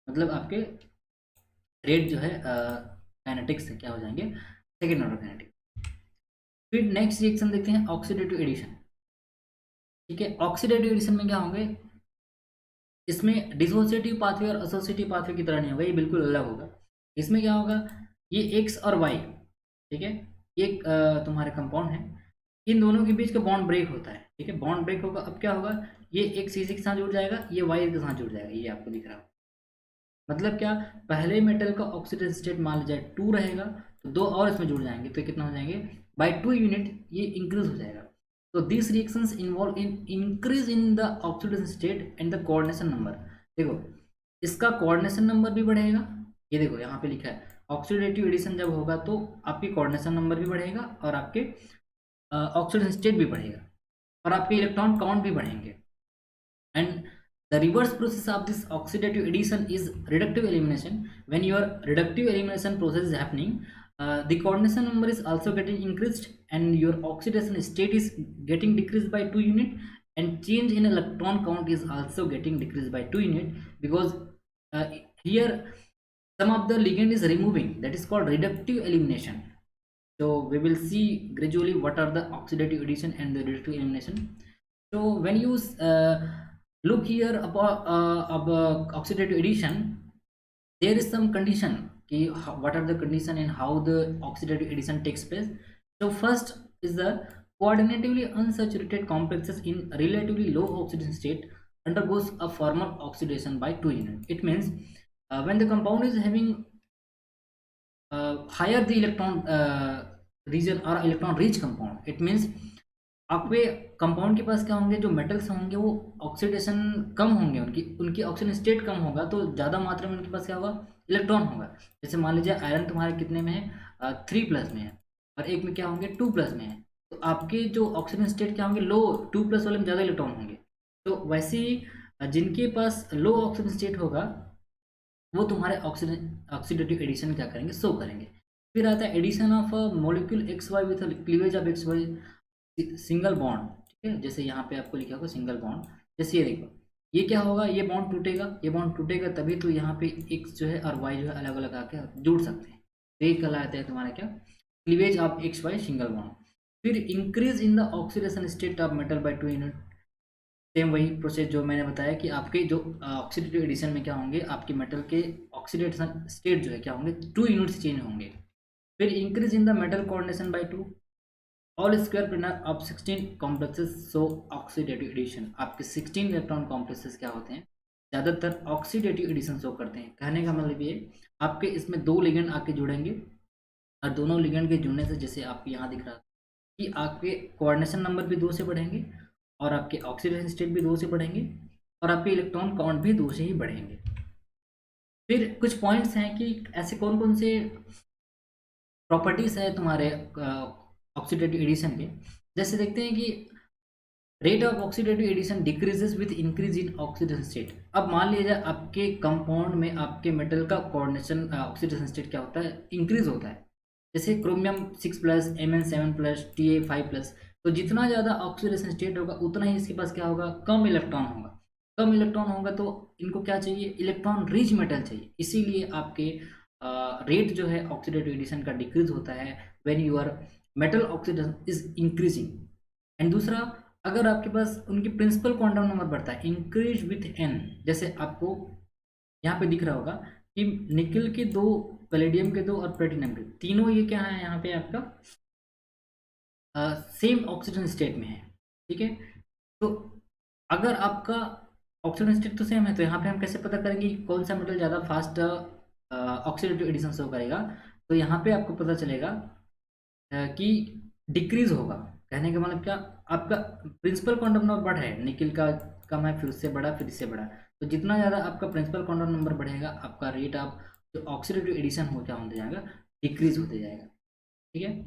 मतलब आपके रेट जो है काइनेटिक्स से क्या हो जाएंगे, सेकेंड ऑर्डर काइनेटिक। फिर नेक्स्ट रिएक्शन देखते हैं ऑक्सीडेटिव एडिशन, ठीक है। ऑक्सीडेटिव एडिशन में क्या होंगे, इसमें डिसोसिएटिव पाथवे और एसोसिएटिव पाथवे की तरह नहीं होगा, ये बिल्कुल अलग होगा। इसमें क्या होगा, ये X और Y, ठीक है, एक तुम्हारे कंपाउंड है, इन दोनों के बीच का बॉन्ड ब्रेक होता है, ठीक है, बॉन्ड ब्रेक होगा। अब क्या होगा, ये एक CC के साथ जुड़ जाएगा, ये Y के साथ जुड़ जाएगा, ये आपको दिख रहा है। मतलब क्या, पहले मेटल का ऑक्सीडेशन स्टेट मान लीजिए 2 रहेगा, तो 2 और इसमें जुड़ जाएंगे, तो कितना हो जाएंगे, बाय 2 यूनिट ये इंक्रीज हो जाएगा। तो this reactions involve in increase in the oxidation state and the coordination number. देखो इसका कोऑर्डिनेशन नंबर भी बढ़ेगा, ये देखो यहाँ पे लिखा है ऑक्सीडेटिव एडिशन जब होगा तो आपकी कोऑर्डिनेशन नंबर भी बढ़ेगा और आपके ऑक्सीडेशन स्टेट भी बढ़ेगा और आपके इलेक्ट्रॉन काउंट भी बढ़ेंगे। And the reverse process of this oxidative addition is reductive elimination. When your reductive elimination process is happening, the coordination number is also getting increased and your oxidation state is getting decreased by 2 unit, and change in electron count is also getting decreased by 2 unit, because here some of the ligand is removing, that is called reductive elimination. So we will see gradually what are the oxidative addition and the reductive elimination. So when you look here about oxidative addition, there is some condition ki what are the condition and how the oxidative addition takes place. So first is the coordinatively unsaturated complexes in relatively low oxidation state undergoes a formal oxidation by 2 unit. It means when the compound is having higher the electron region or electron rich compound, it means आपके compound के पास क्या होंगे, जो metals होंगे वो oxidation कम होंगे, उनकी उनकी ऑक्सीजन स्टेट कम होगा, तो ज़्यादा मात्रा में उनके पास क्या होगा, इलेक्ट्रॉन होगा। जैसे मान लीजिए आयरन तुम्हारे कितने में है, 3+ में है, और एक में क्या होंगे 2+ में है, तो आपके जो ऑक्सीजन स्टेट क्या होंगे, लो 2+ वाले में ज़्यादा इलेक्ट्रॉन होंगे। तो वैसे ही जिनके पास लो ऑक्सीजन स्टेट होगा वो तुम्हारे ऑक्सीडेटिव एडिशन क्या करेंगे, शो करेंगे। फिर आता है addition of molecule XY with cleavage of XY single bond, ठीक है, जैसे यहाँ पे आपको लिखा होगा सिंगल बॉन्ड। जैसे ये देखो, ये क्या होगा, ये बॉन्ड टूटेगा, ये बॉन्ड टूटेगा तभी तो यहाँ पे X जो है और Y जो है अलग अलग आके जुड़ सकते हैं, तो ये कहलाता है तुम्हारा क्या, cleavage of XY single bond. फिर increase in the oxidation state of metal by 2 unit, same वही प्रोसेस जो मैंने बताया कि आपके जो ऑक्सीडेटिव एडिशन में क्या होंगे, आपके मेटल के ऑक्सीडेशन स्टेट जो है क्या होंगे, 2 यूनिट्स चेंज होंगे। फिर increase in the metal coordination by 2, all square planar of 16 complexes so oxidative addition. आपके 16 इलेक्ट्रॉन कॉम्प्लेक्सेस क्या होते हैं, ज़्यादातर ऑक्सीडेटिव एडिशन शो करते हैं। कहने का मतलब ये आपके इसमें 2 लिगेंड आके जुड़ेंगे और दोनों लिगेंड के जुड़ने से जैसे आपको यहाँ दिख रहा है कि आपके कोऑर्डिनेशन नंबर भी 2 से बढ़ेंगे और आपके ऑक्सीडेशन स्टेट भी 2 से बढ़ेंगे और आपके इलेक्ट्रॉन काउंट भी 2 से ही बढ़ेंगे। फिर कुछ पॉइंट्स हैं कि ऐसे कौन कौन से प्रॉपर्टीज है तुम्हारे ऑक्सीडेटिव एडिशन के। जैसे देखते हैं कि rate of oxidative addition decreases with increase in oxidation state. अब मान लीजिए आपके कंपाउंड में आपके मेटल का कोऑर्डिनेशन ऑक्सीडेशन स्टेट क्या होता है, इंक्रीज होता है। जैसे क्रोमियम 6+, Mn7+, Ta5+। तो जितना ज़्यादा ऑक्सीडेशन स्टेट होगा उतना ही इसके पास क्या होगा, कम इलेक्ट्रॉन होगा। कम इलेक्ट्रॉन होगा तो इनको क्या चाहिए, इलेक्ट्रॉन रिच मेटल चाहिए। इसीलिए आपके रेट जो है ऑक्सीडेटिव एडिशन का डिक्रीज होता है when your metal oxidation is increasing. And दूसरा, अगर आपके पास उनकी प्रिंसिपल क्वांटम नंबर बढ़ता है इंक्रीज विथ एन। जैसे आपको यहाँ पे दिख रहा होगा कि निकल के 2, पैलेडियम के 2 और प्लेटिनम के तीनों, ये क्या है यहाँ पे आपका सेम ऑक्सीजन स्टेट में है। ठीक है, तो अगर आपका ऑक्सीजन स्टेट तो सेम है तो यहाँ पे हम कैसे पता करेंगे कि कौन सा मेटल ज़्यादा फास्ट ऑक्सीडेटिव एडिशन शो करेगा। तो यहाँ पे आपको पता चलेगा कि डिक्रीज होगा। कहने का मतलब क्या, आपका प्रिंसिपल क्वांटम नंबर बढ़ा है, निकिल का कम है, फिर उससे बढ़ा, फिर इससे बढ़ा। तो जितना ज़्यादा आपका प्रिंसिपल क्वांटम नंबर बढ़ेगा, आपका रेट ऑफ जो ऑक्सीडेटिव एडिशन हो क्या होते जाएगा, डिक्रीज होते जाएगा। ठीक है,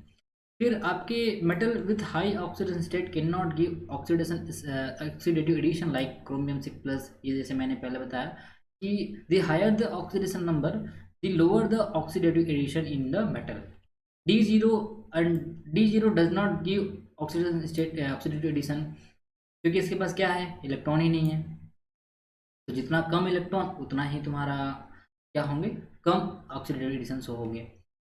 फिर आपके metal with high oxidation state can not give oxidation oxidative addition like chromium 6+। ये जैसे मैंने पहले बताया कि the higher the oxidation number the lower the oxidative addition in the metal. D0 and D0 does not give oxidation state oxidative addition, क्योंकि इसके पास क्या है, इलेक्ट्रॉन ही नहीं है। तो जितना कम इलेक्ट्रॉन उतना ही तुम्हारा क्या होंगे, कम ऑक्सीडेटिव एडिशन होंगे।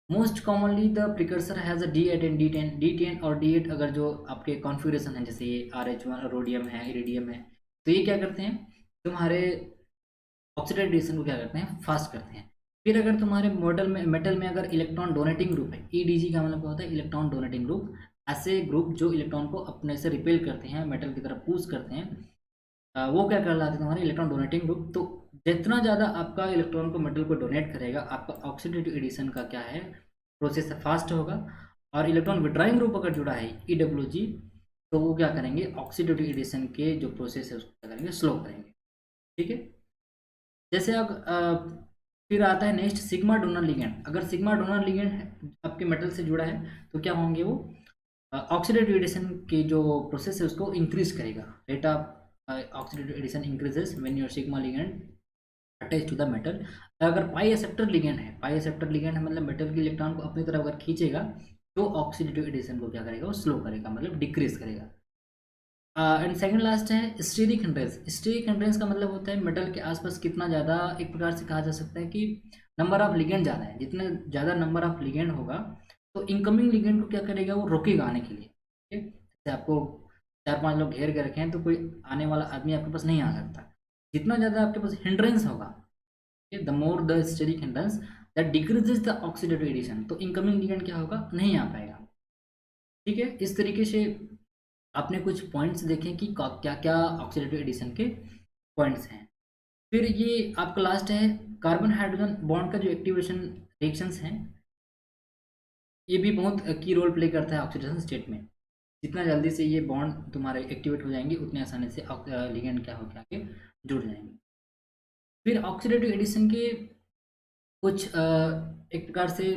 Most commonly the precursor has a D8 and D10 और D8 अगर जो आपके कॉन्फ़िगरेशन है, जैसे ये RH1 रोडियम है, इरिडियम है, तो ये क्या करते हैं, तुम्हारे ऑक्सीडेटिव एडिशन को क्या करते हैं, फास्ट करते हैं। फिर अगर तुम्हारे मेटल में अगर इलेक्ट्रॉन डोनेटिंग ग्रुप है, EDG का मतलब क्या होता है, इलेक्ट्रॉन डोनेटिंग ग्रुप। ऐसे ग्रुप जो इलेक्ट्रॉन को अपने से रिपेल करते हैं, मेटल की तरफ पुश करते हैं, वो क्या कहलाते हैं, तुम्हारे इलेक्ट्रॉन डोनेटिंग ग्रुप। तो जितना ज़्यादा आपका इलेक्ट्रॉन को मेटल को डोनेट करेगा, आपका ऑक्सीडेटिव एडिशन का क्या है, प्रोसेस फास्ट होगा। और इलेक्ट्रॉन विड्राइंग ग्रुप अगर जुड़ा है, EWG, तो वो क्या करेंगे, ऑक्सीडेटिव एडिशन के जो प्रोसेस है उसको क्या करेंगे, स्लो करेंगे। ठीक है, जैसे अब फिर आता है नेक्स्ट सिग्मा डोनर लिगेंड। अगर सिग्मा डोनर लिगेंड आपके मेटल से जुड़ा है तो क्या होंगे, वो ऑक्सीडेटिव एडिशन की जो प्रोसेस है उसको इंक्रीज करेगा। Rate of oxidative addition increases when your sigma ligand attach to the metal. अगर पाई एक्सेप्टर लिगेंड है, पाई एक्सेप्टर लिगेंड है मतलब मेटल के इलेक्ट्रॉन को अपनी तरफ अगर खींचेगा तो ऑक्सीडेटिव एडिशन को क्या करेगा, वो स्लो करेगा, मतलब डिक्रीज करेगा। एंड सेकंड लास्ट है स्टेरिक हिंड्रेंस। स्टेरिक हिंड्रेंस का मतलब होता है मेटल के आसपास कितना ज़्यादा, एक प्रकार से कहा जा सकता है कि नंबर ऑफ लिगेंड ज़्यादा है। जितना ज़्यादा नंबर ऑफ लिगेंड होगा तो इनकमिंग लिगेंड को क्या करेगा, वो रोकेगा आने के लिए। ठीक है, जैसे आपको 4-5 लोग घेर के रखे हैं तो कोई आने वाला आदमी आपके पास नहीं आ सकता। जितना ज़्यादा आपके पास हिंड्रेंस होगा, the more the steric hindrance that decreases the oxidative addition, तो इनकमिंग लिगेंड क्या होगा, नहीं आ पाएगा। ठीक है, इस तरीके से आपने कुछ पॉइंट्स देखे कि क्या क्या ऑक्सीडेटिव एडिशन के पॉइंट्स हैं। फिर ये आपका लास्ट है कार्बन हाइड्रोजन बॉन्ड का जो एक्टिवेशन रिएक्शंस हैं, ये भी बहुत की रोल प्ले करता है ऑक्सीडेशन स्टेट में। जितना जल्दी से ये बॉन्ड तुम्हारे एक्टिवेट हो जाएंगे उतने आसानी से लिगेंड क्या हो के आगे जुड़ जाएंगे। फिर ऑक्सीडेटिव एडिशन के कुछ एक प्रकार से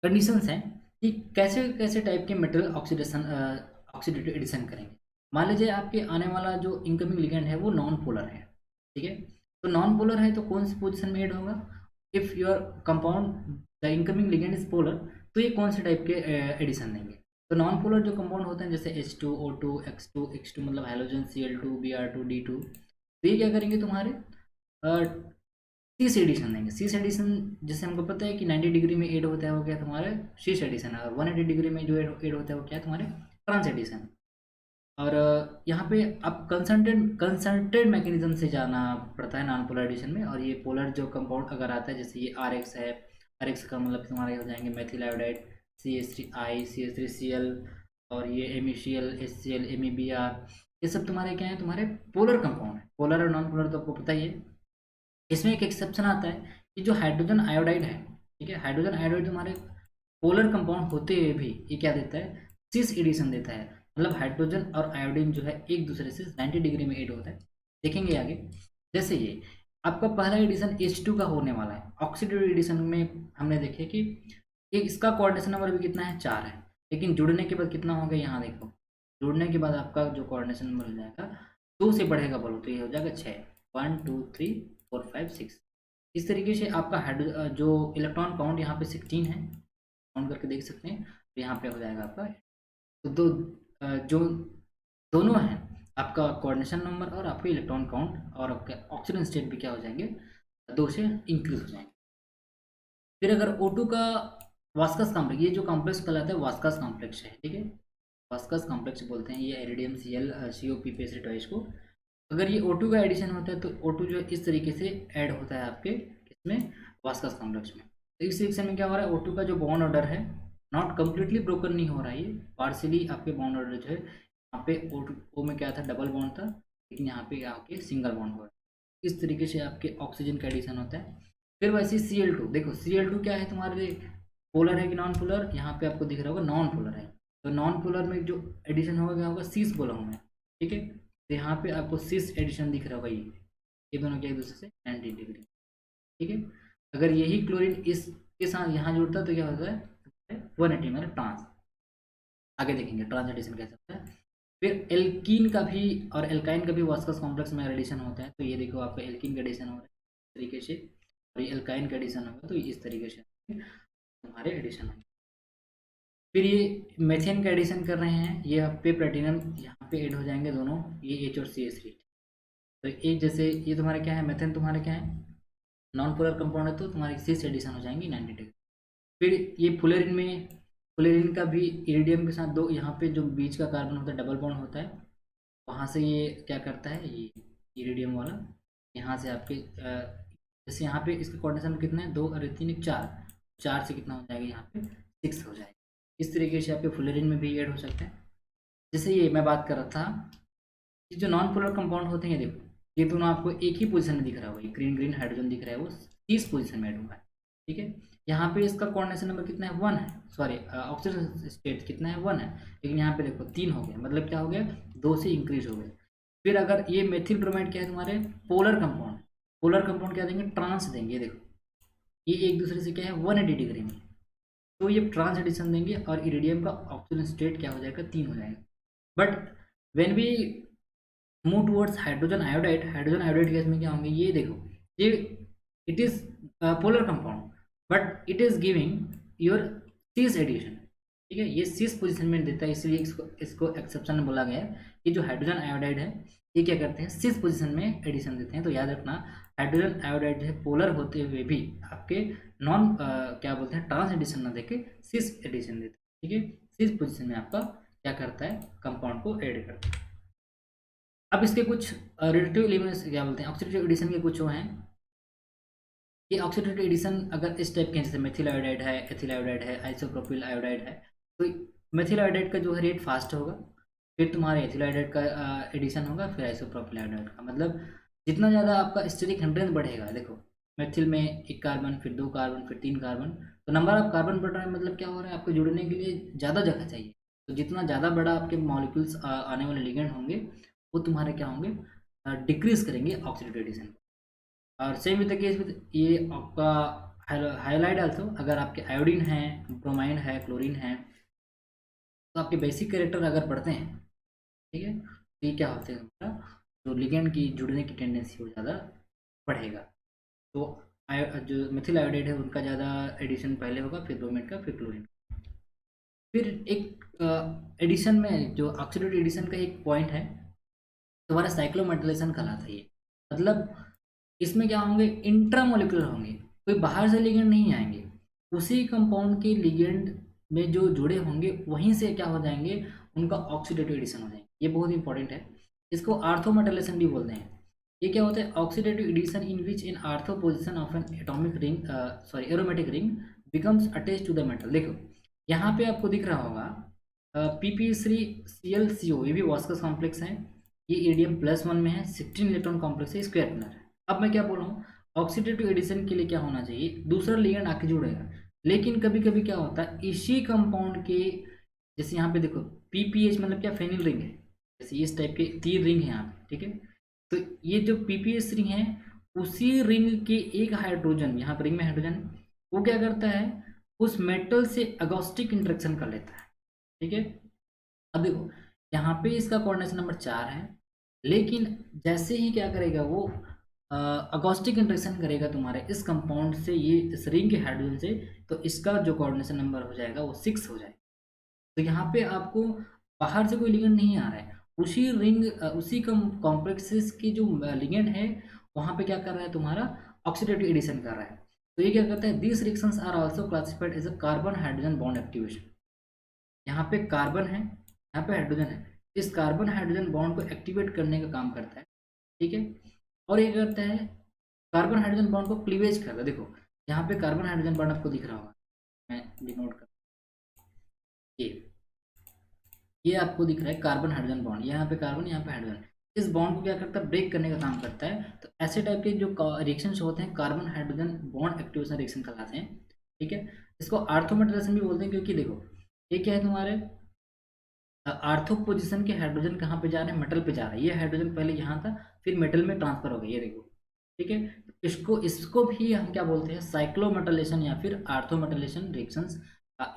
कंडीशंस हैं कि कैसे कैसे टाइप के मेटल ऑक्सीडेटिव एडिशन करेंगे। मान लीजिए आपके आने वाला जो इनकमिंग लिगेंड है वो नॉन पोलर है। ठीक है, तो नॉन पोलर है तो कौन सी पोजीशन में ऐड होगा, if your compound the incoming ligand is polar, तो ये कौन से टाइप के एडिशन देंगे। तो नॉन पोलर जो कंपाउंड होते हैं जैसे H2O2 X2 मतलब हेलोजन Cl2 Br2 D2, तो ये क्या करेंगे, तुम्हारे सीस एडिशन देंगे। सीस एडिशन जैसे हमको पता है कि 90 डिग्री में ऐड होता है वो क्या तुम्हारे शीस एडिशन है, और 180 डिग्री में जो ऐड होता है वो क्या है तुम्हारे ट्रांस एडिशन। और यहाँ पे आप कंसंट्रेटेड मैकेनिज्म से जाना पड़ता है नॉन पोलर एडिशन में। और ये पोलर जो कंपाउंड अगर आता है जैसे ये RX है, RX का मतलब तुम्हारे हो जाएंगे मेथिल आयोडाइड CH3I CH3Cl, और ये MECl HCl MEBr, ये सब तुम्हारे क्या है, तुम्हारे पोलर कंपाउंड है। पोलर और नॉन पोलर तो आपको पता ही है। इसमें एक एक्सेप्शन आता है कि जो हाइड्रोजन आयोडाइड है, ठीक है, हाइड्रोजन आयोडाइड तुम्हारे पोलर कंपाउंड होते हुए भी ये क्या देता है, सिस एडिशन देता है। मतलब हाइड्रोजन और आयोडीन जो है एक दूसरे से 90 डिग्री में ऐड होता है। देखेंगे आगे, जैसे ये आपका पहला एडिशन H2 का होने वाला है। ऑक्सीडेटिव एडिशन में हमने देखे कि इसका कोऑर्डिनेशन नंबर भी कितना है, 4 है, लेकिन जुड़ने के बाद कितना हो गया, यहाँ देखो, जुड़ने के बाद आपका जो कोऑर्डिनेशन नंबर हो जाएगा 2 से बढ़ेगा बोलो तो ये हो जाएगा 6, 1 2 3 4 5 6। इस तरीके से आपका जो इलेक्ट्रॉन काउंट यहाँ पे 16 है, काउंट करके देख सकते हैं, तो यहाँ पे हो जाएगा आपका। तो जो दोनों हैं, आपका कोऑर्डिनेशन नंबर और आपके इलेक्ट्रॉन काउंट और आपके ऑक्सीजन स्टेट भी क्या हो जाएंगे, 2 से इंक्रीज हो जाएंगे। फिर अगर O2 का वास्कस कॉम्प्लेक्स, ये जो कॉम्प्लेक्स कहलाता है वास्कस कॉम्प्लेक्स है, ठीक है, वास्कस कॉम्प्लेक्स बोलते हैं ये इरिडियम ClCO P को। अगर ये O2 का एडिशन होता है तो O2 जो इस तरीके से ऐड होता है आपके इसमें वास्कस कॉम्प्लेक्स में। तो इस रिएक्शन में क्या हो रहा है, O2 का जो बॉन्ड ऑर्डर है नॉट कम्प्लीटली ब्रोकन नहीं हो रहा है, ये पार्शियली आपके बॉन्ड ऑर्डर जो है, यहाँ पे O में क्या था, डबल बॉन्ड था, लेकिन यहाँ पे आके सिंगल बॉन्ड हो रहा है। इस तरीके से आपके ऑक्सीजन का एडिशन होता है। फिर वैसे Cl2 देखो, Cl2 क्या है तुम्हारे, पोलर है कि नॉन पोलर, यहाँ पे आपको दिख रहा होगा नॉन पोलर है। तो नॉन पोलर में जो एडिशन होगा क्या होगा, सीस बोला हूँ मैं, ठीक है। तो यहाँ पे आपको सीस एडिशन दिख रहा होगा, ये दोनों क्या एक दूसरे से 90 डिग्री, ठीक है। अगर यही क्लोरीन इसके साथ यहाँ जुड़ता है तो क्या होता है 180, मतलब ट्रांस। आगे देखेंगे ट्रांस एडिशन कैसे होता है। फिर एल्कीन का भी और एल्काइन का भी वास्कस कॉम्प्लेक्स में एडिशन होता है। तो ये देखो आपका एल्कीन का एडिशन हो रहा है इस तरीके से, और ये एल्काइन का एडिशन होगा तो इस तरीके से तुम्हारे एडिशन होंगे। फिर ये मेथेन का एडिशन कर रहे हैं, ये पे प्लेटिनम यहाँ पे ऐड हो जाएंगे दोनों, ये H और CH3। तो एक जैसे ये तुम्हारे क्या है, मेथेन तुम्हारे क्या है, नॉन पोलर कंपाउंड है, तो तुम्हारे सीस एडिशन हो जाएंगी 90 डिग्री। फिर ये फुलेरिन में, फुलेरिन का भी इरिडियम के साथ दो, यहाँ पे जो बीच का कार्बन होता है डबल बॉन्ड होता है, वहाँ से ये क्या करता है, ये इरिडियम वाला यहाँ से आपके जैसे यहाँ पे इसका कोऑर्डिनेशन कितना है, 2 और 3 4, 4 से कितना हो जाएगा यहाँ पे 6 हो जाएगा। इस तरीके से आपके फुलेरिन में भी ऐड हो सकता है। जैसे ये मैं बात कर रहा था, ये जो नॉन पोलर कंपाउंड होते हैं, देखो ये दोनों आपको एक ही पोजीशन में दिख रहा होगा, ये ग्रीन ग्रीन हाइड्रोजन दिख रहा है, वो 30 पोजीशन में ऐड हुआ है, ठीक है। यहाँ पे इसका कोऑर्डिनेशन नंबर कितना है, 1 है, सॉरी ऑक्सीजन स्टेट कितना है, 1 है, लेकिन यहाँ पे देखो 3 हो गया, मतलब क्या हो गया, 2 से इंक्रीज हो गए। फिर अगर ये मेथिल ब्रोमाइड क्या है तुम्हारे, पोलर कंपाउंड, पोलर कंपाउंड क्या देंगे, ट्रांस देंगे, ये देखो ये एक दूसरे से क्या है 180 डिग्री में, तो ये ट्रांस एडिशन देंगे और इरिडियम का ऑक्सीजन स्टेट क्या हो जाएगा, 3 हो जाएगा। But when we move towards hydrogen iodide, hydrogen iodide gas में क्या होंगे, ये देखो ये it is polar compound but it is giving your cis addition, ठीक है, ये सीस पोजीशन में देता है, इसलिए इसको एक्सेप्शन बोला गया है कि जो हाइड्रोजन आयोडाइड है ये क्या करते हैं, सीस पोजीशन में एडिशन देते हैं। तो याद रखना हाइड्रोजन आयोडाइड जो है पोलर होते हुए भी आपके नॉन क्या बोलते हैं, ट्रांस एडिशन ना देके सीस एडिशन देते हैं, ठीक है। सीस पोजीशन में आपका क्या करता है, कंपाउंड को ऐड करता है। अब इसके कुछ रिलेटिव एलिमेंट्स क्या बोलते हैं, ऑक्सीडेटिव एडिशन के कुछ वो हैं। ये ऑक्सीडेटिव एडिशन अगर इस टाइप के, जैसे मेथिल आयोडाइड है, एथिल आयोडाइड है, आइसोप्रोपिल आयोडाइड है, तो मेथिल आयोडाइड का जो है रेट फास्ट होगा, फिर तुम्हारे एथिल आयोडाइड का एडिशन होगा, फिर आइसोप्रोपिल आयोडाइड का। मतलब जितना ज़्यादा आपका स्टेरिक हिंड्रेंस बढ़ेगा, देखो मेथिल में 1 कार्बन, फिर 2 कार्बन, फिर 3 कार्बन, तो नंबर ऑफ कार्बन बढ़ रहा है, मतलब क्या हो रहा है, आपको जुड़ने के लिए ज़्यादा जगह चाहिए। तो जितना ज़्यादा बड़ा आपके मॉलिक्यूल्स आने वाले लिगेंड होंगे वो तुम्हारे क्या होंगे, डिक्रीज करेंगे ऑक्सीडेटिव एडिशन। और same with the case with ये आपका हाइलाइड आल्सो, अगर आपके आयोडीन है, ब्रोमाइन है, क्लोरीन है, तो आपके बेसिक कैरेक्टर अगर बढ़ते हैं, ठीक है, तो ये क्या होते हैं, हमारा जो लिगेंड की जुड़ने की टेंडेंसी वो ज़्यादा बढ़ेगा। तो जो मिथिल आयोडाइड है उनका ज़्यादा एडिशन पहले होगा, फिर ब्रोमाइड का, फिर क्लोरीन। फिर एक एडिशन में जो ऑक्सीडेटिव एडिशन का एक पॉइंट है, तुम्हारा साइक्लोमेटालाइजेशन कहलाता है ये। मतलब इसमें क्या होंगे, इंट्रामोलिकुलर होंगे, कोई बाहर से लिगेंड नहीं आएंगे, उसी कंपाउंड के लिगेंड में जो जुड़े होंगे वहीं से क्या हो जाएंगे, उनका ऑक्सीडेटिव एडिशन हो जाएंगे। ये बहुत इंपॉर्टेंट है, इसको आर्थोमेटालाइजेशन भी बोलते हैं। ये क्या होता है, oxidative addition in which in ortho position of an atomic ring, sorry aromatic ring becomes attach to the metal. देखो यहाँ पे आपको दिख रहा होगा PP3ClCO, ये भी वास्कस कॉम्प्लेक्स है, ये इरिडियम+1 में है, 16 इलेक्ट्रॉन कॉम्प्लेक्स है, स्क्वायर प्लनर है। अब मैं क्या बोल रहा हूँ, ऑक्सीडेटिव एडिशन के लिए क्या होना चाहिए, दूसरा लिगेंड आके जुड़ेगा, लेकिन कभी कभी क्या होता है इसी कंपाउंड के, जैसे यहाँ पे देखो PPH मतलब क्या, फेनिल रिंग है, जैसे इस टाइप के 3 रिंग है यहाँ पे, ठीक है। तो ये जो PPH रिंग है उसी रिंग के एक हाइड्रोजन, यहाँ पर रिंग में हाइड्रोजन है, वो क्या करता है, उस मेटल से अगोस्टिक इंटरेक्शन कर लेता है। ठीक है, अब देखो यहाँ पे इसका कोऑर्डिनेशन नंबर 4 है, लेकिन जैसे ही क्या करेगा वो अगोस्टिक इंटरेक्शन करेगा तुम्हारे इस कंपाउंड से, ये इस रिंग के हाइड्रोजन से, तो इसका जो कोऑर्डिनेशन नंबर हो जाएगा वो 6 हो जाएगा। तो यहाँ पे आपको बाहर से कोई लिगेंड नहीं आ रहा है, उसी रिंग उसी कॉम्प्लेक्सेस की जो लिगेंड है वहाँ पे क्या कर रहा है, तुम्हारा ऑक्सीडेटिव एडिशन कर रहा है। तो ये क्या करता है, these reactions are also classified as a carbon hydrogen bond activation. यहाँ पे कार्बन है, यहाँ पे हाइड्रोजन है, इस कार्बन हाइड्रोजन बॉन्ड को एक्टिवेट करने का काम करता है। ठीक है, और ये करता है कार्बन हाइड्रोजन बॉन्ड को क्लीवेज करता है। देखो यहाँ पे कार्बन हाइड्रोजन बॉन्ड आपको दिख रहा होगा, मैं डिनोट कर, ये आपको दिख रहा है कार्बन हाइड्रोजन बॉन्ड, यहाँ पे कार्बन यहाँ पे हाइड्रोजन, इस बॉन्ड को क्या करता है, ब्रेक करने का काम करता है। तो ऐसे टाइप के जो रिएक्शंस होते हैं carbon hydrogen bond activation reaction कहलाते हैं। ठीक है, इसको आर्थोमेटलिज्म भी बोलते हैं, क्योंकि देखो ये क्या है, तुम्हारे आर्थो पोजीशन के हाइड्रोजन कहाँ पे जा रहे हैं, मेटल पे जा रहा है। ये हाइड्रोजन पहले यहाँ था, फिर मेटल में ट्रांसफर हो गया, ये देखो। ठीक है, तो इसको भी हम क्या बोलते हैं, साइक्लोमेटलेशन या फिर orthometalation reactions,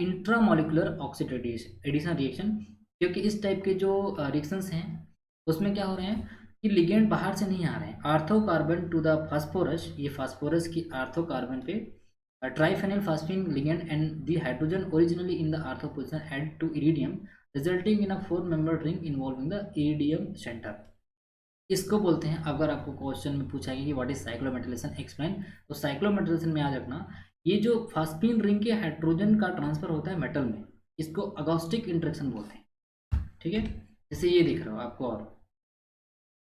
intramolecular oxidation addition reaction. क्योंकि इस टाइप के जो रिएक्शंस हैं उसमें क्या हो रहे हैं कि लिगेंड बाहर से नहीं आ रहे हैं, ortho carbon to the phosphorus, ये फास्फोरस की आर्थो कार्बन पे triphenyl phosphine ligand and the hydrogen originally in the ortho position add to iridium resulting in a 4-membered ring involving the iridium centre. इसको बोलते हैं, अगर आपको question में पूछा गया कि व्हाट इज साइक्लोमेटलेशन एक्सप्लेन, तो साइक्लोमेटलेशन में याद रखना, ये जो फास्फीन रिंग के हाइड्रोजन का ट्रांसफर होता है मेटल में, इसको अगोस्टिक इंटरेक्शन बोलते हैं। ठीक है, जैसे ये दिख रहा हो आपको, और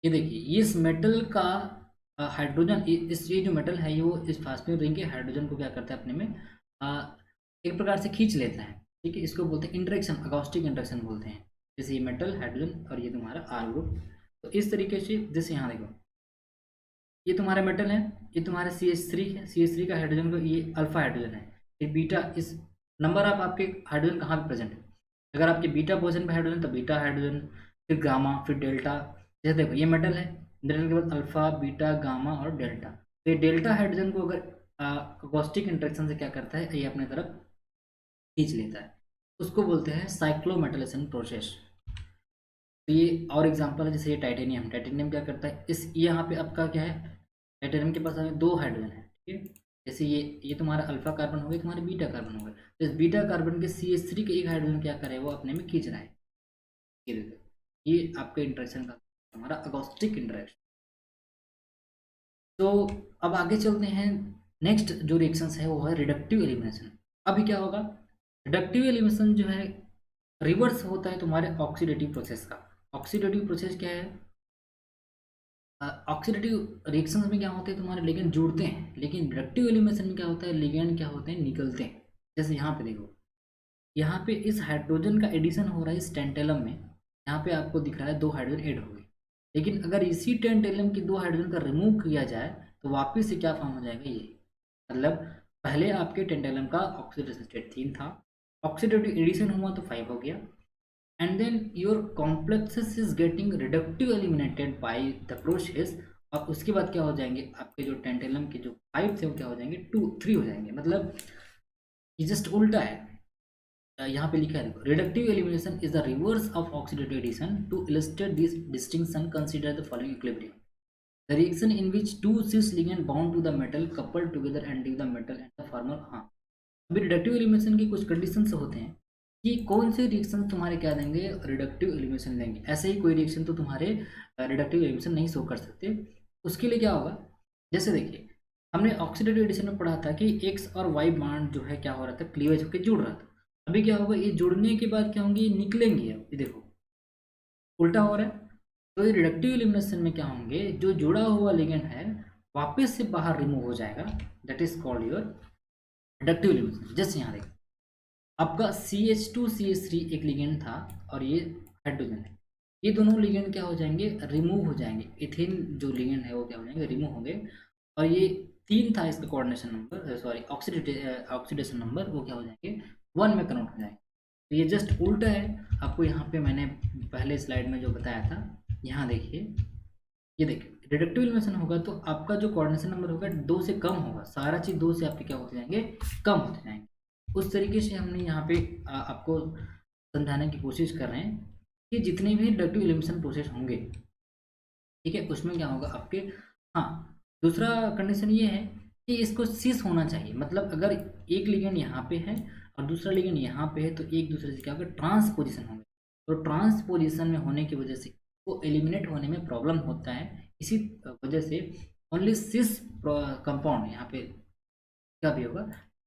ये देखिए इस मेटल का हाइड्रोजन, इस ये जो मेटल है ये वो इस फास्फीन रिंग के हाइड्रोजन को क्या करता है, अपने में एक प्रकार से खींच लेता है। ठीक है, इसको बोलते हैं इंटरेक्शन, अगोस्टिक इंटरेक्शन बोलते हैं। जैसे ये मेटल हाइड्रोजन और ये तुम्हारा आर ग्रुप, तो इस तरीके से, जैसे यहाँ देखो ये तुम्हारा मेटल है, ये तुम्हारा CH3 है, CH3 का हाइड्रोजन को, ये अल्फा हाइड्रोजन है, ये बीटा, इस नंबर ऑफ आपके हाइड्रोजन कहाँ पे प्रेजेंट है, अगर आपके बीटा पोजीशन पे हाइड्रोजन तो बीटा हाइड्रोजन, फिर गामा, फिर डेल्टा। जैसे देखो ये मेटल है, मेटल के बाद अल्फा बीटा गामा और डेल्टा, तो ये डेल्टा हाइड्रोजन को अगर अगोस्टिक इंटरेक्शन से क्या करता है, ये अपने तरफ खींच लेता है, उसको बोलते हैं साइक्लोमेटलेशन प्रोसेस। तो ये और एग्जांपल है, जैसे ये टाइटेनियम, टाइटेनियम क्या करता है, इस यहाँ पे आपका क्या है, टाइटेनियम के पास हमें 2 हाइड्रोजन है। ठीक है, जैसे ये तुम्हारा अल्फा कार्बन हो गया, तुम्हारे बीटा कार्बन हो गया, तो इस बीटा कार्बन के CH3 के एक हाइड्रोजन क्या करे, वो अपने में खींच रहा है। ये देखो, ये आपके इंटरेक्शन का हमारा अगोस्टिक इंटरेक्शन। तो अब आगे चलते हैं, नेक्स्ट जो रिएक्शंस है वो है रिडक्टिव एलिमिनेशन। अभी क्या होगा, रिडक्टिव एलिमिनेशन जो है रिवर्स होता है तुम्हारे ऑक्सीडेटिव प्रोसेस का। ऑक्सीडेटिव प्रोसेस क्या है, ऑक्सीडेटिव रिएक्शंस में क्या होते हैं, तुम्हारे लिगेंड जुड़ते हैं, लेकिन रिडक्टिव एलिमिनेशन में क्या होता है, लिगेंड क्या होते हैं, निकलते हैं। जैसे यहाँ पे देखो, यहाँ पे इस हाइड्रोजन का एडिशन हो रहा है इस टेंटेलम में, यहाँ पे आपको दिख रहा है 2 हाइड्रोजन ऐड हो गए, लेकिन अगर इसी टेंटेलम की 2 हाइड्रोजन का रिमूव किया जाए तो वापस से क्या फॉर्म हो जाएगा, ये मतलब पहले आपके टेंटेलम का ऑक्सीडेशन स्टेट 3 था, ऑक्सीडेटिव एडिशन हुआ तो 5 हो गया, and then your complexes is getting reductive eliminated by the process, और उसके बाद क्या हो जाएंगे, आपके जो टेंटेलम के जो 5 थे वो क्या हो जाएंगे 2 3 हो जाएंगे। मतलब ये जस्ट उल्टा है, यहाँ पे लिखा है reductive elimination is the reverse of oxidative addition. To illustrate this distinction consider the following equilibrium, the reaction in which 2 cis ligand bound to the metal coupled together and leave the metal and the former। हाँ, अभी reductive elimination की कुछ conditions होते हैं कि कौन से reaction तुम्हारे क्या देंगे, रिडक्टिव एलिमिनेशन देंगे। ऐसे ही कोई रिएक्शन तो तुम्हारे रिडक्टिव एलिमिनेशन नहीं शो कर सकते। उसके लिए क्या होगा, जैसे देखिए हमने ऑक्सीडेटिव एडिशन में पढ़ा था कि एक्स और वाई बॉन्ड जो है क्या हो रहा था, क्लीवेज होकर जुड़ रहा था। अभी क्या होगा, ये जुड़ने के बाद क्या होंगे, निकलेंगे। अब ये देखो उल्टा हो रहा है। तो ये रिडक्टिव एलिमिनेशन में क्या होंगे, जो जुड़ा हुआ लिगेंड है वापस से बाहर रिमूव हो जाएगा, that is called your reductive elimination. जैसे यहाँ देखो आपका CH2 CH3 एक लिगेंड था और ये हाइड्रोजन है, ये दोनों लिगेंड क्या हो जाएंगे, रिमूव हो जाएंगे। इथेन जो लिगेंड है वो क्या हो जाएंगे, रिमूव होंगे, और ये 3 था इसका coordination number, sorry oxidation number, वो क्या हो जाएंगे 1 में कन्वर्ट हो जाएंगे। तो ये जस्ट उल्टा है, आपको यहाँ पे मैंने पहले स्लाइड में जो बताया था, यहाँ देखिए ये देखिए रिडक्टिव एलिमिनेशन होगा तो आपका जो कोऑर्डिनेशन नंबर होगा 2 से कम होगा, सारा चीज़ 2 से आपके क्या होते जाएंगे, कम होते जाएंगे। उस तरीके से हमने यहाँ पे आपको समझाने की कोशिश कर रहे हैं कि जितने भी रिडक्टिव एलिमिनेशन प्रोसेस होंगे, ठीक है, उसमें क्या होगा आपके। हाँ, दूसरा कंडीशन ये है कि इसको सिस होना चाहिए, मतलब अगर एक लिगेंड यहाँ पे है और दूसरा लिगेंड यहाँ पे है तो एक दूसरे से क्या होगा, ट्रांसपोजिशन होंगे। तो ट्रांसपोजिशन में होने की वजह से वो एलिमिनेट होने में प्रॉब्लम होता है। इसी वजह से ओनली सिस कंपाउंड यहाँ पे क्या भी होगा,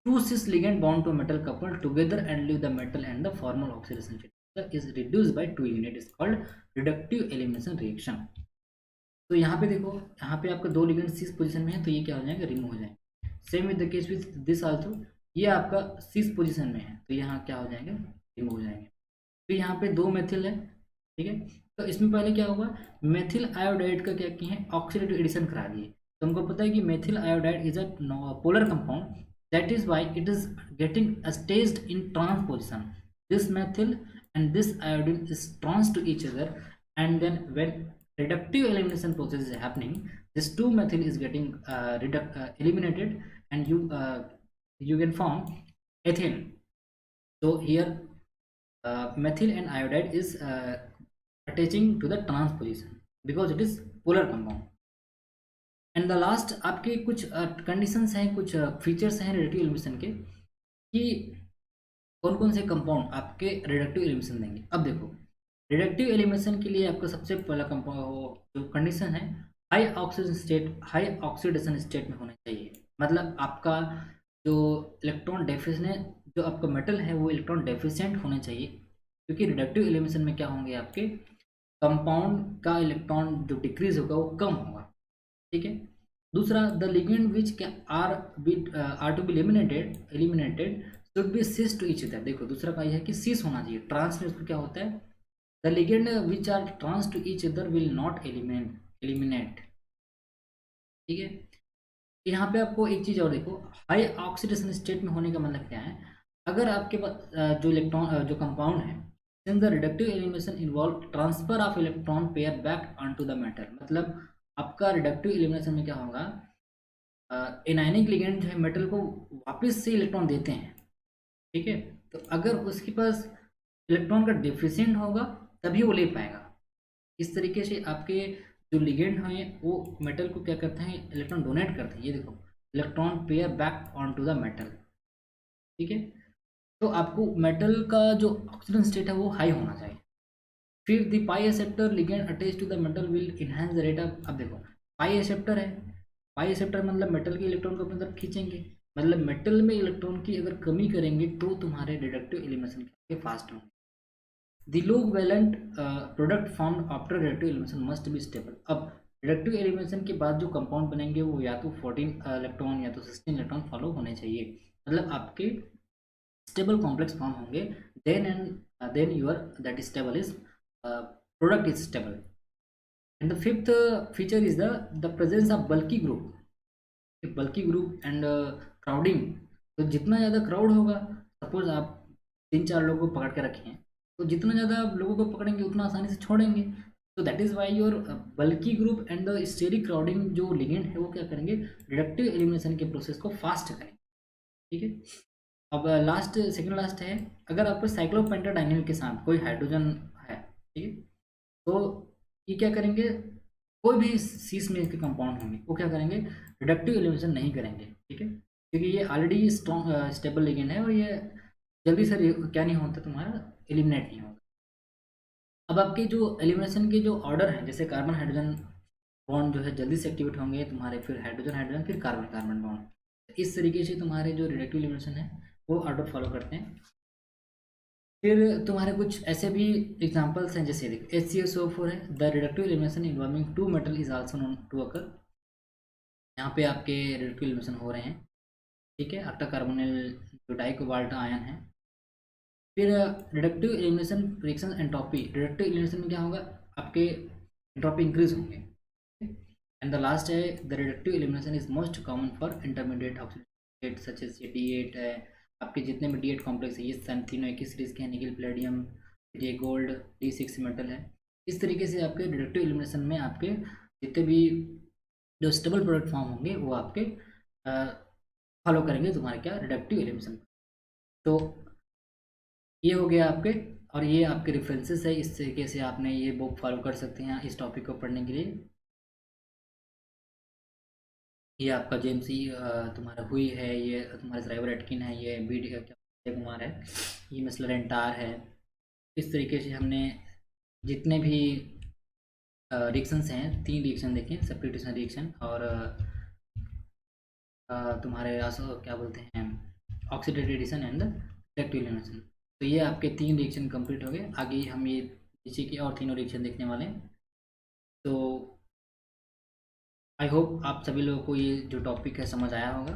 two cis ligand bond to metal couple together and leave the metal and the formal oxidation state is reduced by two unit is called reductive elimination reaction. तो यहाँ पे देखो, यहाँ पे आपका 2 लिगेंड सिस पोजीशन में है तो ये क्या हो जाएगा, रिमूव हो जाएंगे। Same with the case with this also, ये आपका सिस पोजीशन में है तो यहाँ क्या हो जाएगा, रिमूव हो जाएंगे। तो यहाँ पे 2 मेथिल है, ठीक है। तो इसमें पहले क्या होगा, मेथिल आयोडाइड का क्या किए हैं, ऑक्सीडेटिव एडिशन करा दिए। तो हमको पता है कि methyl iodide is a polar compound, that is why it is getting staged in trans position. This methyl and this iodine is trans to each other, and then when reductive elimination process is happening, this 2 methyl is getting eliminated, and you can form ethane. So here methyl and iodide is attaching to the trans position because it is polar compound. And the last आपके कुछ conditions हैं, कुछ features हैं reductive elimination के कि कौन कौन से कंपाउंड आपके रिडक्टिव एलिमिनेशन देंगे। अब देखो, रिडक्टिव एलिमिनेशन के लिए आपका सबसे पहला कंपाउंड जो कंडीशन है, high oxidation state, high oxidation state में होना चाहिए। मतलब आपका जो इलेक्ट्रॉन डेफिशिएंट है, जो आपका मेटल है वो इलेक्ट्रॉन डेफिशिएंट होने चाहिए, क्योंकि रिडक्टिव एलिमिनेशन में क्या होंगे, आपके कंपाउंड का इलेक्ट्रॉन जो डिक्रीज होगा वो कम होगा, ठीक है। दूसरा, the ligand which are to be eliminated should be cis to each other. देखो दूसरा का यह है कि सिस होना चाहिए, ट्रांस में उसको क्या होता है, the ligand which are trans to each other will not eliminate, ठीक है। यहाँ पे आपको एक चीज़ और देखो, हाई ऑक्सीडेशन स्टेट में होने का मतलब क्या है, अगर आपके पास जो इलेक्ट्रॉन जो कंपाउंड है, since the reductive elimination involve transfer of electron pair back on to the metal, मतलब आपका रिडक्टिव एलिमिनेशन में क्या होगा, एनायनिक लिगेंड जो है मेटल को वापस से इलेक्ट्रॉन देते हैं, ठीक है। तो अगर उसके पास इलेक्ट्रॉन का डिफिशिएंट होगा तभी वो ले पाएगा। इस तरीके से आपके जो लिगेंड हैं वो मेटल को क्या करते हैं, इलेक्ट्रॉन डोनेट करते हैं। ये देखो, electron pair back on to the metal, ठीक है। तो आपको मेटल का जो ऑक्सीजन स्टेट है वो हाई होना चाहिए। फिर the pi acceptor ligand attach to the metal will enhance the rate of, अब देखो पाई एक्सेप्टर है, पाई एक्सेप्टर मतलब मेटल के इलेक्ट्रॉन को अपनी तरफ खींचेंगे, मतलब मेटल में इलेक्ट्रॉन की अगर कमी करेंगे तो तुम्हारे रिडक्टिव एलिमिनेशन के फास्ट होंगे। The low valent product found after reductive elimination must be stable. अब रिडक्टिव एलिमिनेशन के बाद जो कंपाउंड बनेंगे वो या तो 14 इलेक्ट्रॉन या तो 16 इलेक्ट्रॉन फॉलो होने चाहिए, मतलब आपके स्टेबल कॉम्प्लेक्स फॉर्म होंगे, then your that stable is product is stable. And the fifth feature is the presence of bulky group, bulky group and crowding। तो जितना ज़्यादा क्राउड होगा, सपोज आप 3-4 लोगों को पकड़ के रखे हैं, तो जितना ज़्यादा लोगों को पकड़ेंगे उतना आसानी से छोड़ेंगे। तो that is why your bulky group and the steric crowding जो लिगेंड है वो क्या करेंगे, रिडक्टिव एलिमिनेशन के प्रोसेस को फास्ट करेंगे, ठीक है। अब लास्ट, सेकेंड लास्ट है, अगर आपको साइक्लोपेंटाडाइनिल के साथ कोई हाइड्रोजन है, ठीक है, तो ये क्या करेंगे, कोई भी सीस में इसके कंपाउंड होंगे वो क्या करेंगे, रिडक्टिव एलिमिनेशन नहीं करेंगे, ठीक है, क्योंकि ये ऑलरेडी स्ट्रॉन्ग स्टेबल लिगेंड है और ये जल्दी से क्या नहीं होता, तुम्हारा एलिमिनेट नहीं होगा। अब आपके जो एलिमिनेशन के जो ऑर्डर हैं, जैसे कार्बन हाइड्रोजन बॉन्ड जो है जल्दी से एक्टिवेट होंगे तुम्हारे, फिर हाइड्रोजन हाइड्रोजन, फिर कार्बन कार्बन बॉन्ड, इस तरीके से तुम्हारे जो रिडक्टिव एलिमिनेशन है वो ऑर्डर फॉलो करते हैं। फिर तुम्हारे कुछ ऐसे भी एग्जांपल्स हैं, जैसे देखो HCSO4 है, the reductive elimination involving 2 metal is also known to occur. यहाँ पे आपके रिडक्टिव एलिमिनेशन हो रहे हैं, ठीक है, ऑक्टा कार्बोनिल जो डाइकोबाल्ट आयन है। फिर reductive elimination reaction entropy, reductive elimination में क्या होगा, आपके एंट्रोपी इंक्रीज होंगे। एंड द लास्ट है, the reductive elimination is most common for intermediate oxidate such as D8 है, आपके जितने भी D8 कॉम्प्लेक्स है, ये सन तीनों एक ही सीरीज के हैं, निकल प्लेडियम, ये गोल्ड, D6 मेटल है। इस तरीके से आपके रिडक्टिव एलिमिनेशन में आपके जितने भी जो स्टेबल प्रोडक्ट फॉर्म होंगे वो आपके फॉलो करेंगे तुम्हारे क्या रिडक्टिव एलिमिनेशन। तो ये हो गया आपके, और ये आपके रेफरेंसेस है, इस तरीके से आपने ये बुक फॉलो कर सकते हैं इस टॉपिक को पढ़ने के लिए। ये आपका जेम्स तुम्हारा हुई है, ये तुम्हारा ड्राइवर एटकिन है, ये बीडी क्या अक्षय कुमार है, ये मिस्टर एंटार है। इस तरीके से हमने जितने भी रिएक्शंस हैं, 3 रिएक्शन देखें, सब्स्टिट्यूशन रिएक्शन और तुम्हारे क्या बोलते हैं oxidative addition and reductive elimination. तो ये आपके 3 रिएक्शन कंप्लीट हो गए। आगे हम ये नीचे के और तीनों रिएक्शन देखने वाले हैं। तो आई होप आप सभी लोगों को ये जो टॉपिक है समझ आया होगा।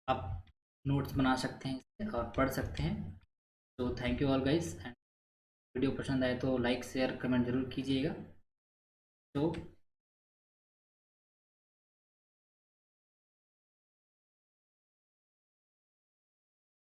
आप नोट्स बना सकते हैं इससे और पढ़ सकते हैं। तो thank you all guys, and video पसंद आए तो लाइक शेयर कमेंट ज़रूर कीजिएगा। तो